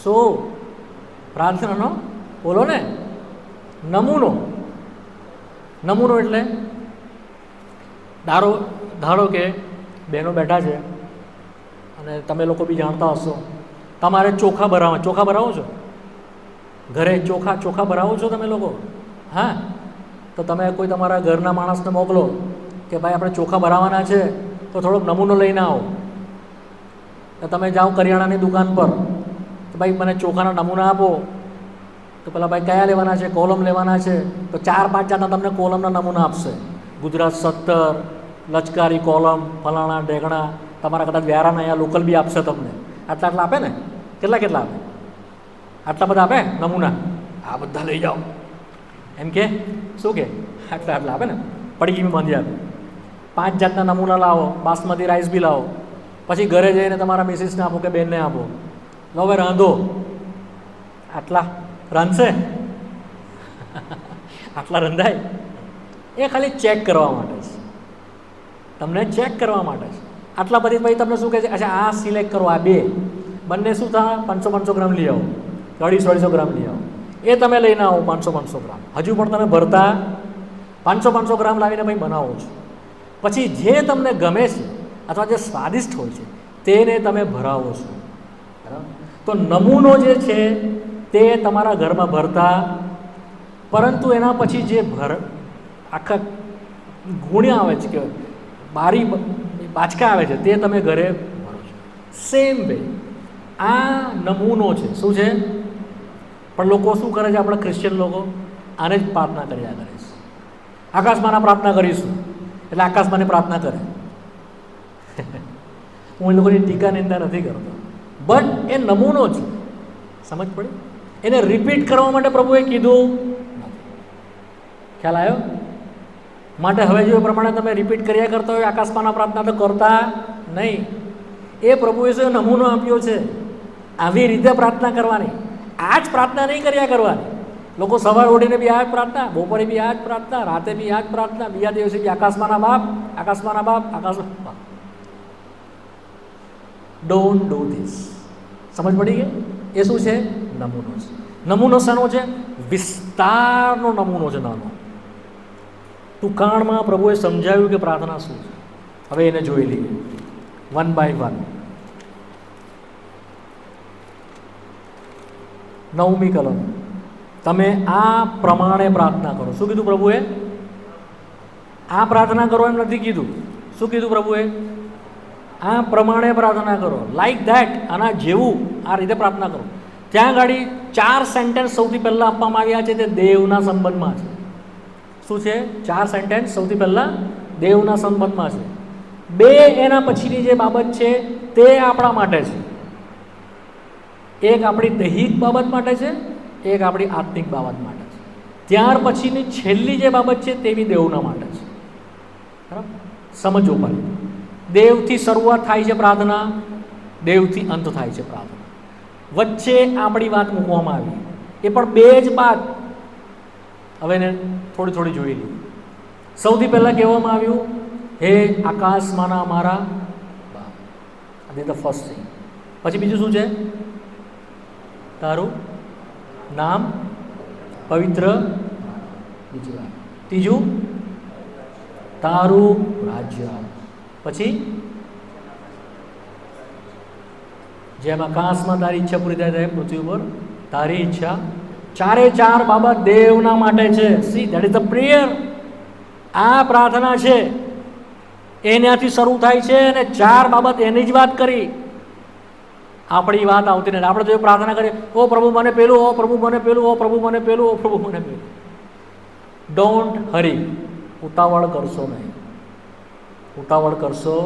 શું પ્રાર્થનાનો? બોલો ને. નમૂનો. નમૂનો એટલે ધારો કે બહેનો બેઠા છે અને તમે લોકો બી જાણતા હશો, તમારે ચોખા ભરાવો છો ઘરે, ચોખા ભરાવો છો તમે લોકો? હા, તો તમે કોઈ તમારા ઘરના માણસને મોકલો કે ભાઈ આપણે ચોખા ભરાવાના છે, તો થોડોક નમૂનો લઈને આવો. તો તમે જાઓ કરિયાણાની દુકાન પર, તો ભાઈ મને ચોખાના નમૂના આપો. તો પેલા ભાઈ કયા લેવાના છે? કોલમ લેવાના છે. તો 4-5 જાતના તમને કોલમના નમૂના આપશે. ગુજરાત 17, લચકારી કોલમ, ફલાણા ઢેગણા, તમારા કદાચ વ્યારાના અહીંયા લોકલ બી આપશે તમને. આટલા આપે ને? કેટલા આપે? આટલા બધા આપે નમૂના. આ બધા લઈ જાઓ એમ કે શું કે આટલા આપે ને? પડીકી બી બાંધી આપે. 5 જાતના નમૂના લાવો, બાસમતી રાઈસ બી લાવો. પછી ઘરે જઈને તમારા મિસિસને આપો કે બેનને આપો. લો હવે રાંધો. આટલા રાંધશે? આટલા રંધાય? એ ખાલી ચેક કરવા માટે છે, તમને ચેક કરવા માટે છે. આટલા બધી ભાઈ તમને શું કહે છે? અચ્છા આ સિલેક્ટ કરો, આ બંને શું થાય? 500 ગ્રામ લઈ આવો, 250 ગ્રામ લઈ આવો. એ તમે લઈને આવો 500 ગ્રામ. હજુ પણ તમે ભરતા 500 ગ્રામ લાવીને ભાઈ બનાવો છો. પછી જે તમને ગમે છે અથવા જે સ્વાદિષ્ટ હોય છે તેને તમે ભરાવો છો. બરાબર? તો નમૂનો જે છે તે તમારા ઘરમાં ભરતા, પરંતુ એના પછી જે આખા ગુણ્યા આવે છે કે બાચકા આવે છે તે તમે ઘરે ભરો છો. સેમ વે આ નમૂનો છે. શું છે? પણ લોકો શું કરે છે? આપણા ક્રિશ્ચિયન લોકો આને જ પ્રાર્થના કર્યા કરે છે. આકાશમાંના પ્રાર્થના કરીશું એટલે આકાશમાંની પ્રાર્થના કરે. હું એ લોકોની ટીકા નિંદા નથી કરતો, બટ એ નમૂનો છે. સમજ પડી? એને રિપીટ કરવા માટે પ્રભુએ કીધું નથી. ખ્યાલ આવ્યો? માટે હવે જો પ્રમાણે તમે રિપીટ કર્યા કરતા હોય આકાશમાંના પ્રાર્થના તો કરતા નહીં. એ પ્રભુએ શું નમૂનો આપ્યો છે, આવી રીતે પ્રાર્થના કરવાની. આ જ પ્રાર્થના નહીં કર્યા કરવાની. લોકો સવાર ઉઠીને બી આ જ પ્રાર્થના, બપોરે બી આ જ પ્રાર્થના, રાતે બી આ જ પ્રાર્થના, બીજા દિવસે બી આકાશમાંના બાપ, આકાશમાંના બાપ, આકાશમાં બાપ. Don't do this. સમજ પડી ગઈ? એ શું છે? નમૂનો છે. નમૂનો શાનો છે? વિસ્તારનો નમૂનો છે નાનો. ટૂંકાણમાં પ્રભુએ સમજાવ્યું કે પ્રાર્થના શું છે. હવે એને જોઈ લઈએ વન બાય વન. 9મી કલમ, તમે આ પ્રમાણે પ્રાર્થના કરો. શું કીધું પ્રભુએ? આ પ્રાર્થના કરો એમ નથી કીધું. શું કીધું પ્રભુએ? આ પ્રમાણે પ્રાર્થના કરો. લાઈક ધેટ, આના જેવું આ રીતે પ્રાર્થના કરો. ત્યાં ગાડી 4 સેન્ટેન્સ સૌથી પહેલાં આપવામાં આવ્યા છે, તે દેવના સંબંધમાં છે. શું છે? 4 સેન્ટેન્સ સૌથી પહેલાં દેવના સંબંધમાં છે. 2 એના પછીની જે બાબત છે તે આપણા માટે છે. એક આપણી દૈહિક બાબત માટે છે, એક આપણી આત્મિક બાબત માટે છે. ત્યાર પછીની છેલ્લી જે બાબત છે તે બી દેવના માટે છે. બરાબર? સમજવું પડે. દેવથી શરૂઆત થાય છે પ્રાર્થના, દેવથી અંત થાય છે પ્રાર્થના. વચ્ચે આપણી વાત મૂકવામાં આવી, એ પણ 2 જ બાદ. હવે એને થોડી થોડી જોઈ લઈએ. સૌથી પહેલાં કહેવામાં આવ્યું, હે આકાશમાંના મારા બાપ. આ ધ ફર્સ્ટ થિંગ. પછી બીજું શું છે? તારું નામ પવિત્ર. બીજી વાત. ત્રીજું, તારું રાજ્ય. પછી જેમ આકાશમાં તારી ઈચ્છા પૂરી થાય છે પૃથ્વી ઉપર તારી ઈચ્છા. 4 બાબત દેવના માટે છે. C that is the prayer. આ પ્રાર્થના છે, એનાથી શરૂ થાય છે અને 4 બાબત એની જ વાત કરી. આપણી વાત આવતી નથી. આપણે તો પ્રાર્થના કરીએ, ઓ પ્રભુ મને પેલું, ઓ પ્રભુ મને પેલું, ઓ પ્રભુ મને પેલું, ઓ પ્રભુ મને પેલું. ડોન્ટ હરી. ઉતાવળ કરશો નહીં. ઉતાવળ કરશો.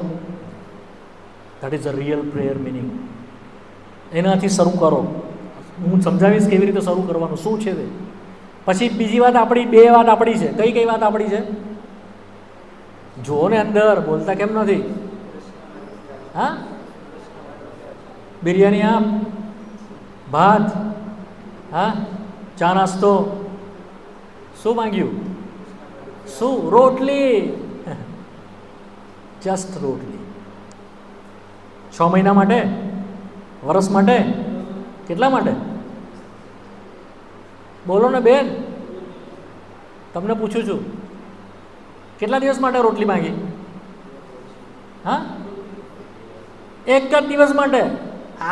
That is a real prayer meaning. એનાથી શરૂ કરો. હું સમજાવીશ કેવી રીતે શરૂ કરવાનું, શું છે તે. પછી બીજી વાત આપણી, 2 વાત આપણી છે. કઈ કઈ વાત આપણી છે? જુઓ ને અંદર, બોલતા કેમ નથી? હા, બિરયાની આપ, ભાત, હા, ચા નાસ્તો. શું માંગ્યું? શું? રોટલી. જસ્ટ રોટલી. 6 મહિના માટે? વર્ષ માટે? કેટલા માટે? બોલો ને બેન, તમને પૂછું છું. કેટલા દિવસ માટે રોટલી માંગી? હા, એક જ દિવસ માટે.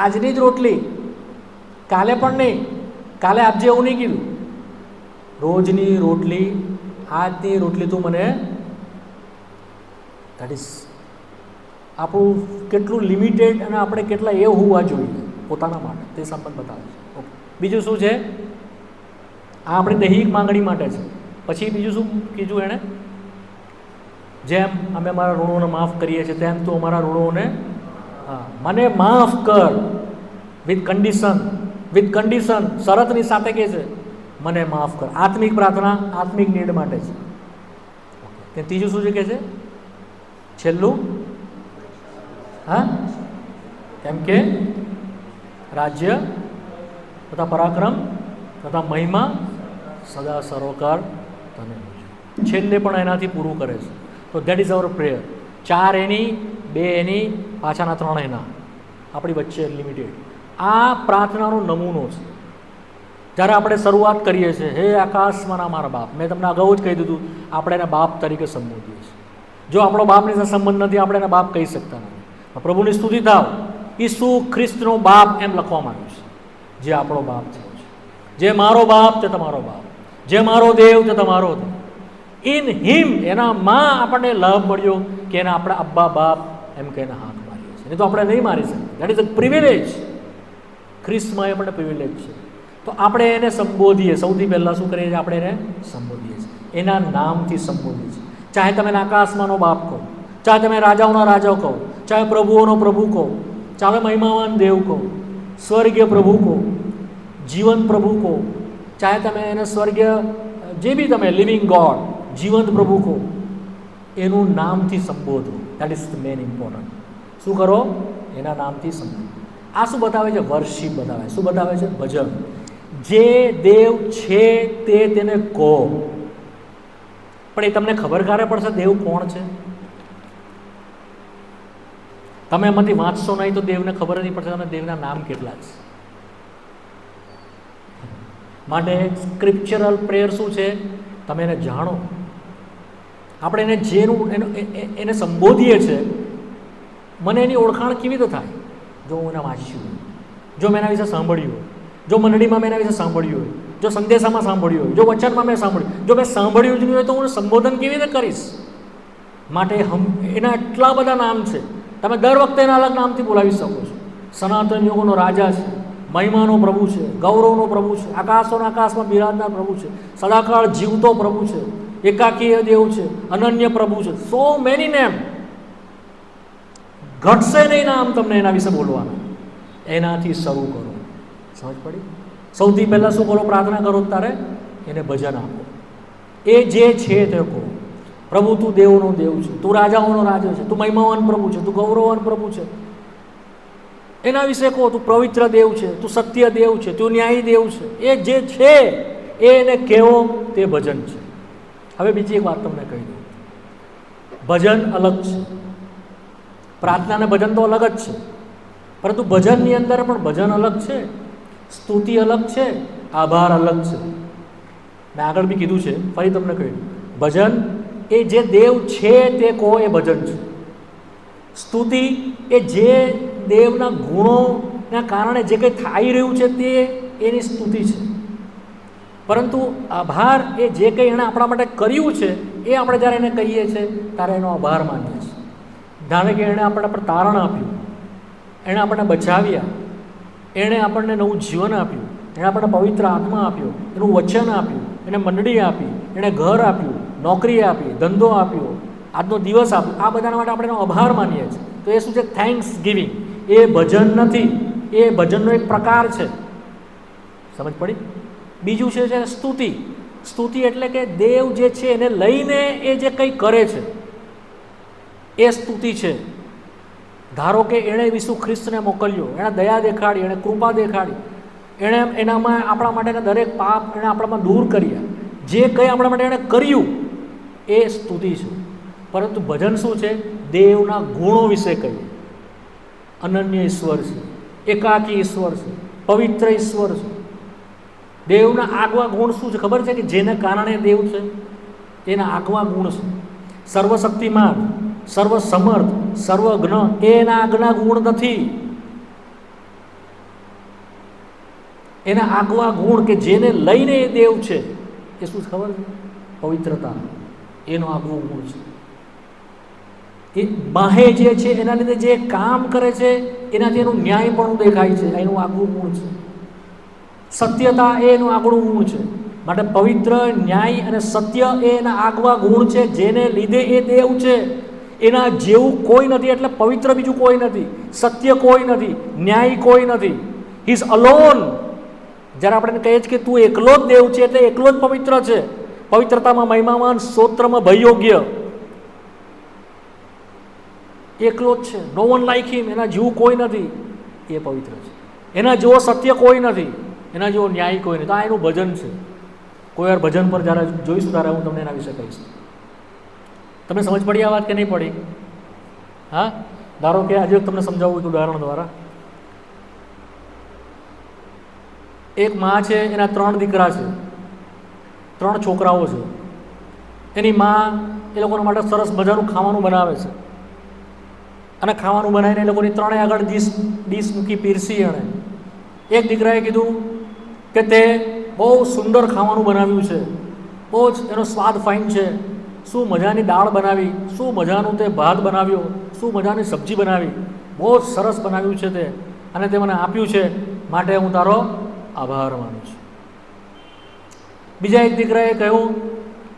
આજની જ રોટલી, કાલે પણ નહીં. કાલે આપજે એવું નહીં કીધું. રોજની રોટલી, આજની રોટલી તું મને. દેટ ઇઝ આપણું કેટલું લિમિટેડ અને આપણે કેટલા એ હોવા જોઈએ પોતાના માટે, તે સંબંધ બતાવે છે. ઓકે. બીજું શું છે? આ આપણી દૈહિક માંગણી માટે છે. પછી બીજું શું કીધું એણે? જેમ અમે અમારા ઋણોને માફ કરીએ છીએ તેમ તું અમારા ઋણોને મને માફ કર. વિથ કન્ડિશન, શરતની સાથે કહે છે મને માફ કર. આત્મિક પ્રાર્થના આત્મિક નીડ માટે છે. ત્રીજું શું છે કહે છે? છેલ્લું, હા, કેમ કે રાજ્ય તથા પરાક્રમ તથા મહિમા સદા સરોકાર તને. છેલ્લે પણ એનાથી પૂરું કરે છે. તો દેટ ઇઝ અવર પ્રેયર. 4 એની, 2 એની, પાછાના 3 એના, આપણી વચ્ચે લિમિટેડ. આ પ્રાર્થનાનો નમૂનો છે. જ્યારે આપણે શરૂઆત કરીએ છીએ, હે આકાશમાંના મારા બાપ, મેં તમને અગાઉ જ કહી દીધું, આપણે એને બાપ તરીકે સંબોધીએ છીએ. જો આપણો બાપની સાથે સંબંધ નથી, આપણે એને બાપ કહી શકતા નથી. પ્રભુની સ્તુતિ થાવ. ઈસુ ખ્રિસ્તનો બાપ એમ લખવામાં આવ્યું છે, જે આપણો બાપ છે. જે મારો બાપ તે તમારો બાપ, જે મારો દેવ તે તમારો દેવ. ઇન હિમ, એનામાં આપણને લાભ મળ્યો કે એને આપણે અબ્બા બાપ એમ કહીને હાથ મારીએ છીએ. નહીં તો આપણે નહીં મારી શકીએ. That is a privilege. ખ્રિસ્તમાં એ આપણને પ્રિવિલેજ છે. તો આપણે એને સંબોધીએ. સૌથી પહેલાં શું કરીએ છીએ? આપણે એને સંબોધીએ છીએ, એના નામથી સંબોધીએ છીએ. ચાહે તમે આકાશમાંનો બાપ કહો, ચાહે તમે રાજાઓના રાજા કહો, ચાહે પ્રભુઓનો પ્રભુ કહો, ચાહે મહિમાવાન દેવ કહો, સ્વર્ગીય પ્રભુ કહો, જીવંત પ્રભુ કહો, ચાહે તમે એને સ્વર્ગીય જે બી તમે લિવિંગ ગોડ, જીવંત પ્રભુ કહો, એનું નામથી સંબોધો. That is the main important. શું કરો? એના નામથી સંબોધો. આ શું બતાવે છે? વર્શિપ બતાવે. શું બતાવે છે? ભજન. જે દેવ છે તે તેને કહો. પણ એ તમને ખબર ક્યારે પડશે દેવ કોણ છે? તમે એમાંથી વાંચશો નહીં તો દેવને ખબર નહીં પડશે અને દેવના નામ કેટલા છે. માટે સ્ક્રિપ્ચરલ પ્રેયર શું છે? તમે એને જાણો. આપણે એને જેનું એને સંબોધીએ છીએ, મને એની ઓળખાણ કેવી રીતે થાય? જો હું એને વાંચ્યું હોય, જો મેં એના વિશે સાંભળ્યું હોય, જો મંડળીમાં મેં એના વિશે સાંભળ્યું હોય, જો સંદેશામાં સાંભળ્યું હોય, જો વચનમાં મેં સાંભળ્યું, જો મેં સાંભળ્યું જ નહીં હોય તો હું સંબોધન કેવી રીતે કરીશ? માટે એના એટલા બધા નામ છે, તમે દર વખતે એના અલગ નામથી બોલાવી શકો છો. સનાતન યુગોનો રાજા છે, મહિમાનો પ્રભુ છે, ગૌરવનો પ્રભુ છે, આકાશોના આકાશમાં બિરાજનાર પ્રભુ છે, સદાકાળ જીવતો પ્રભુ છે, એકાકીય દેવ છે, અનન્ય પ્રભુ છે. So many name. ઘટશે નહીં નામ તમને એના વિશે બોલવાના. એનાથી શરૂ કરો. સમજ પડી? સૌથી પહેલાં શું કરો? પ્રાર્થના કરો તારે એને ભજન આપો. એ જે છે તે કહો. પ્રભુ તું દેવનો દેવ છે, તું રાજાઓનો રાજા છે, તું મહિમાવાન પ્રભુ છે, તું ગૌરવવાન પ્રભુ છે. એના વિશે કહો. તું પવિત્ર દેવ છે, તું સત્ય દેવ છે, તું ન્યાયી દેવ છે. એ જે છે એને કહેવો તે ભજન છે. હવે બીજી એક વાત તમને કહી દઉં. ભજન અલગ છે, પ્રાર્થના અને ભજન તો અલગ જ છે, પરંતુ ભજનની અંદર પણ ભજન અલગ છે, સ્તુતિ અલગ છે, આભાર અલગ છે. મેં આગળ બી કીધું છે, ફરી તમને કહ્યું. ભજન એ જે દેવ છે તે કહો એ ભજન છે. સ્તુતિ એ જે દેવના ગુણોના કારણે જે કંઈ થઈ રહ્યું છે તે એની સ્તુતિ છે. પરંતુ આભાર એ જે કંઈ એણે આપણા માટે કર્યું છે એ આપણે જ્યારે એને કહીએ છીએ ત્યારે એનો આભાર માનીએ છીએ. ધારે કે એણે આપણા પર તારણ આપ્યું, એણે આપણને બચાવ્યા, એણે આપણને નવું જીવન આપ્યું, એણે આપણને પવિત્ર આત્મા આપ્યો, એનું વચન આપ્યું, એણે મંડળી આપી, એણે ઘર આપ્યું, નોકરી આપી, ધંધો આપ્યો, આજનો દિવસ આપ્યો. આ બધાના માટે આપણે એનો આભાર માનીએ છીએ. તો એ શું છે? Thanks giving. એ ભજન નથી, એ ભજનનો એક પ્રકાર છે. સમજ પડી? બીજું છે સ્તુતિ. સ્તુતિ એટલે કે દેવ જે છે એને લઈને એ જે કંઈ કરે છે એ સ્તુતિ છે. ધારો કે એણે વિશુ ખ્રિસ્તને મોકલ્યો, એણે દયા દેખાડી, એણે કૃપા દેખાડી, એણે એનામાં આપણા માટેના દરેક પાપ એણે આપણામાં દૂર કર્યા. જે કંઈ આપણા માટે એણે કર્યું એ સ્તુતિ છે. પરંતુ ભજન શું છે? દેવના ગુણો વિશે કહીએ. અનન્ય ઈશ્વર છે, એકાકી ઈશ્વર છે, પવિત્ર ઈશ્વર છે. દેવના આગવા ગુણ શું છે ખબર છે? કે જેને કારણે દેવ છે એના આગવા ગુણ છે. સર્વશક્તિમાન, સર્વસમર્થ, સર્વજ્ઞ એના આગના ગુણ નથી. એના આગવા ગુણ કે જેને લઈને એ દેવ છે એ શું ખબર છે? પવિત્રતા એનો આગવો ગુણ છે. એ બાહે જે છે એના લીધે જે કામ કરે છે એનાથી એનું ન્યાયપણું દેખાય છે, એનું આગવું ગુણ છે. સત્યતા એ એનું આગળું ગુણ છે. માટે પવિત્ર, ન્યાય અને સત્ય એ એના આગવા ગુણ છે, જેને લીધે એ દેવ છે. એના જેવું કોઈ નથી. એટલે પવિત્ર બીજું કોઈ નથી, સત્ય કોઈ નથી, ન્યાય કોઈ નથી. He is alone. જ્યારે આપણે કહીએ છીએ કે તું એકલો જ દેવ છે એટલે એકલો જ પવિત્ર છે. પવિત્રતામાં મહિમાવાન, સ્તોત્રમાં ભયયોગ્ય, એકલો જ છે. નો વન લાઈક હિમ. એના જેવું કોઈ નથી. એ પવિત્ર છે. એના જેવો સત્ય કોઈ નથી, એના જેવો ન્યાય કોઈ નથી. તો આ એનું ભજન છે. કોઈ વાર ભજન પર જ્યારે જોઈશું ત્યારે હું તમને એના વિશે કહીશ. તમને સમજ પડી આ વાત કે નહીં પડી? હા, ધારો કે આજે તમને સમજાવું એક ઉદાહરણ દ્વારા. એક માં છે, એના 3 દીકરા છે, 3 છોકરાઓ છે. એની માં એ લોકોના માટે સરસ મજાનું ખાવાનું બનાવે છે અને ખાવાનું બનાવીને એ લોકોની 3 આગળ ડીશ મૂકી પીરસી. એણે એક દીકરાએ કીધું કે તે બહુ સુંદર ખાવાનું બનાવ્યું છે, બહુ જ એનો સ્વાદ ફાઇન છે, શું મજાની દાળ બનાવી, શું મજાનું તે ભાત બનાવ્યો, શું મજાની સબ્જી બનાવી, બહુ જ સરસ બનાવ્યું છે તે, અને તે મને આપ્યું છે, માટે હું તારો આભાર માનું છું. બીજા એક દીકરાએ કહ્યું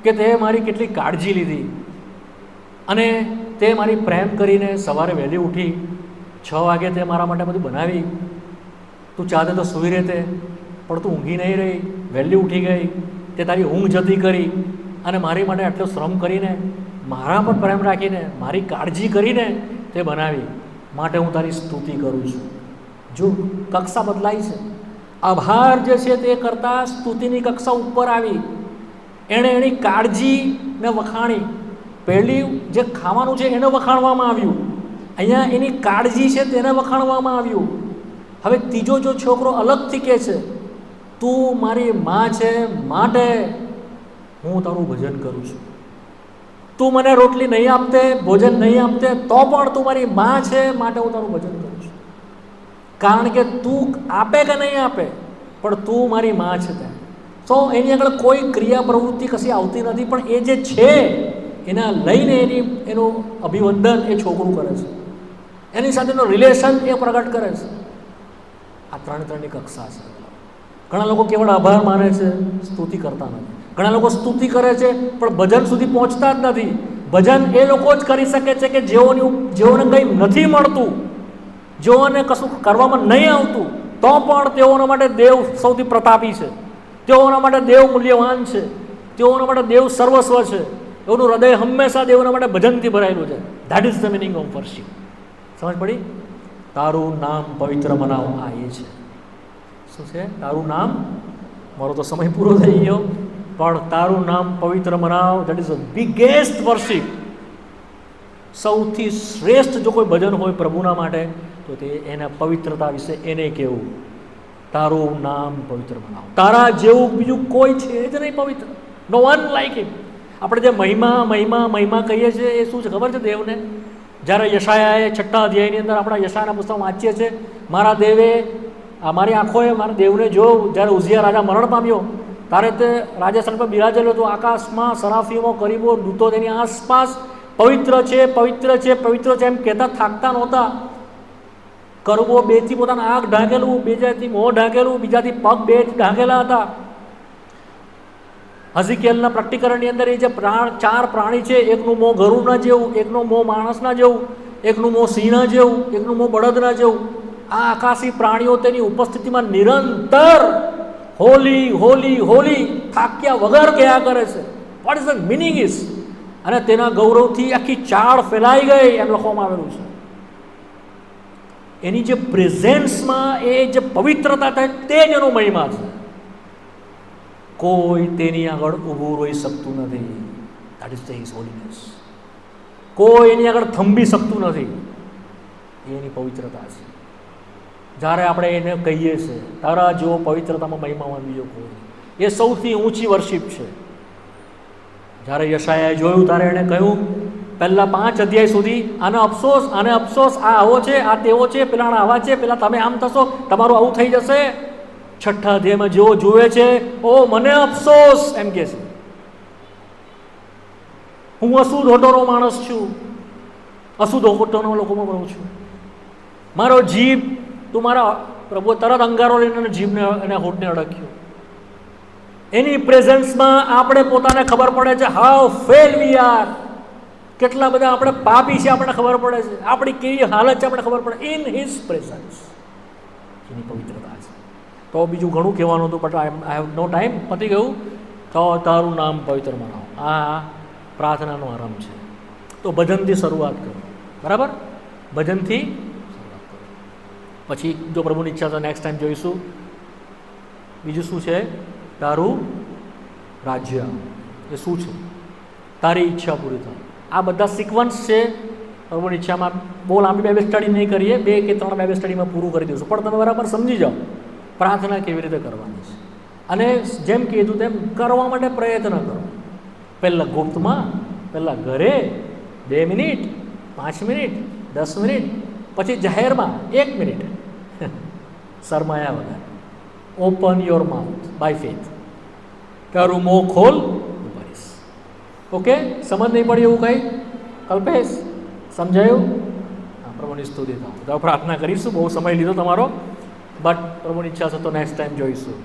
કે તે મારી કેટલી કાળજી લીધી અને તે મારી પ્રેમ કરીને સવારે વહેલી ઉઠી 6 વાગે તે મારા માટે બધું બનાવી, તું ચાહતે તો સૂઈ રહેતે, પણ તું ઊંઘી નહીં રહી, વહેલી ઉઠી ગઈ, તે તારી ઊંઘ જતી કરી અને મારી માટે આટલો શ્રમ કરીને, મારા પર પ્રેમ રાખીને, મારી કાળજી કરીને તે બનાવી, માટે હું તારી સ્તુતિ કરું છું. જો કક્ષા બદલાઈ છે. આભાર જે છે તે કરતાં સ્તુતિની કક્ષા ઉપર આવી. એણે એની કાળજીને વખાણી. પહેલી જે ખાવાનું છે એને વખાણવામાં આવ્યું, અહીંયા એની કાળજી છે તેને વખાણવામાં આવ્યું. હવે ત્રીજો જો છોકરો અલગથી કહે છે, તું મારી માં છે માટે હું તારું ભજન કરું છું. તું મને રોટલી નહીં આપતે, ભોજન નહીં આપતે, તો પણ તું મારી માં છે માટે હું તારું ભજન કરું છું. કારણ કે તું આપે કે નહીં આપે, પણ તું મારી માં છે ત્યાં. તો એની આગળ કોઈ ક્રિયા પ્રવૃત્તિ કશી આવતી નથી, પણ એ જે છે એના લઈને એનું અભિવંદન એ છોકરું કરે છે, એની સાથેનો રિલેશન એ પ્રગટ કરે છે. આ ત્રણની કક્ષા છે. ઘણા લોકો કેવળ આભાર માને છે, સ્તુતિ કરતા નથી. ઘણા લોકો સ્તુતિ કરે છે પણ ભજન સુધી પહોંચતા જ નથી. ભજન એ લોકો જ કરી શકે છે કે જેઓને કંઈ નથી મળતું, જેઓને કશું કરવામાં નહીં આવતું, તો પણ તેઓના માટે દેવ સૌથી પ્રતાપી છે, તેઓના માટે દેવ મૂલ્યવાન છે, તેઓના માટે દેવ સર્વસ્વ છે. એનું હૃદય હંમેશા દેવના માટે ભજનથી ભરાયેલું છે. That is the meaning of worship. સમજ પડી? તારું નામ પવિત્ર બનાવો, આ એ છે. શું છે? તારું નામ, મારો તો સમય પૂરો થઈ ગયો, પણ તારું નામ પવિત્ર બનાવો, that is the biggest worship. સૌથી શ્રેષ્ઠ જો કોઈ ભજન હોય પ્રભુના માટે તો તે એના પવિત્રતા વિશે એને કહેવું, તારું નામ પવિત્ર બનાવો. તારા જેવું બીજું કોઈ છે જ નહીં પવિત્ર. નો વન લાઈક હિમ. આપણે જે મહિમા મહિમા મહિમા કહીએ છીએ એ શું છે ખબર છે દેવને? જ્યારે યશાયાએ 6 અધ્યાયની અંદર આપણા યશાયાના પુસ્તક વાંચીએ છીએ, મારા દેવે, મારી આંખોએ મારા દેવને જોયું. જ્યારે ઉઝિયા રાજા મરણ પામ્યો ત્યારે તે રાજસ્થાન પર બિરાજેલો હતો. આકાશમાં સરાફીમો, કરીબો, દૂતો તેની આસપાસ પવિત્ર છે, પવિત્ર છે, પવિત્ર છે એમ કહેતા થાકતા નહોતા. કરવો 2થી પોતાના આંખ ઢાંકેલું, બીજાથી મોં ઢાંકેલું, બીજાથી પગ 2 ઢાંકેલા હતા. હઝીકેલના પ્રકટીકરણની અંદર એ જે 4 પ્રાણી છે, એકનું મોં ગરુડના જેવું, એકનું મોં માણસના જેવું, એકનું મોં સિંહના જેવું, એકનું મોં બળદના જેવું. આ આકાશી પ્રાણીઓ તેની ઉપસ્થિતિમાં નિરંતર હોલી હોલી હોલી થાક્યા વગર કયા કરે છે. What is the meaning is? અને તેના ગૌરવથી આખી ચાળ ફેલાઈ ગઈ એમ લખવામાં આવેલું છે. એની જે પ્રેઝન્સમાં એ જે પવિત્રતા થાય તે જ એનો મહિમા છે. કોઈ તેની આગળ ઊભું રહી શકતું નથી. That is the his Holiness. કોઈ એની આગળ થંભી શકતું નથી. એની પવિત્રતા છે. જ્યારે આપણે એને કહીએ છીએ તારા જેવો પવિત્રતામાં મહિમામાં બીજો કોઈ, એ સૌથી ઊંચી વર્શિપ છે. જ્યારે યશાયાએ જોયું ત્યારે એણે કહ્યું, પહેલાં 5 અધ્યાય સુધી આને અફસોસ, આ આવો છે, આ તેવો છે, પેલાના આવા છે, પેલા તમે આમ થશો, તમારું આવું થઈ જશે. 6 અધ્યાયમાં જેવો જુએ છે, ઓ મને અફસોસ એમ કહે છે. હું અશુદ્ધ હોઠોનો માણસ છું, અશુદ્ધ હોઠોનો લોકોમાં રહું છું. મારો જીભ, તું મારા પ્રભુ તરત અંગારો લઈને જીભને અને હોઠને અડક્યો. એની પ્રેઝન્સમાં આપણે પોતાને ખબર પડે છે હાઉ ફેલ વી આર. કેટલા બધા આપણે પાપી છે આપણને ખબર પડે છે. આપણી કેવી હાલત છે આપણે ખબર પડે. ઇન હિઝ પ્રેઝન્સ એની પવિત્રતા છે. તો બીજું ઘણું કહેવાનું હતું, but I have no time. પતી ગયું. તો તારું નામ પવિત્ર બનાવો, આ પ્રાર્થનાનો આરંભ છે. તો ભજનથી શરૂઆત કરો, બરાબર? ભજનથી શરૂઆત કરો. પછી જો પ્રભુની ઈચ્છા તો નેક્સ્ટ ટાઈમ જોઈશું. બીજું શું છે? તારું રાજ્ય. એ શું છે? તારી ઈચ્છા પૂરી થાય. આ બધા સિક્વન્સ છે. પ્રભુની ઈચ્છામાં બહુ લાંબી બાઇબલ સ્ટડી નહીં કરીએ, 2 કે 3 બાઇબલ સ્ટડીમાં પૂરું કરી દઈશું. પણ તમે બરાબર સમજી જાઓ પ્રાર્થના કેવી રીતે કરવાની છે. અને જેમ કીધું તેમ કરવા માટે પ્રયત્ન કરો. પહેલાં ગુપ્તમાં, પહેલાં ઘરે 2 મિનિટ, 5 મિનિટ, 10 મિનિટ, પછી જાહેરમાં 1 મિનિટ શરમાયા વગર. Open your mouth by faith. તારું મોં ખોલ, હું ભરીશ. ઓકે? સમજ નહીં પડી એવું કંઈ? કલ્પેશ, સમજાયું? હા, પ્રભુની સ્તુતિ થાવ. તો પ્રાર્થના કરીશું. બહુ સમય લીધો તમારો, બટ પ્રભુની ઈચ્છા છે તો નેક્સ્ટ ટાઈમ જોઈશું.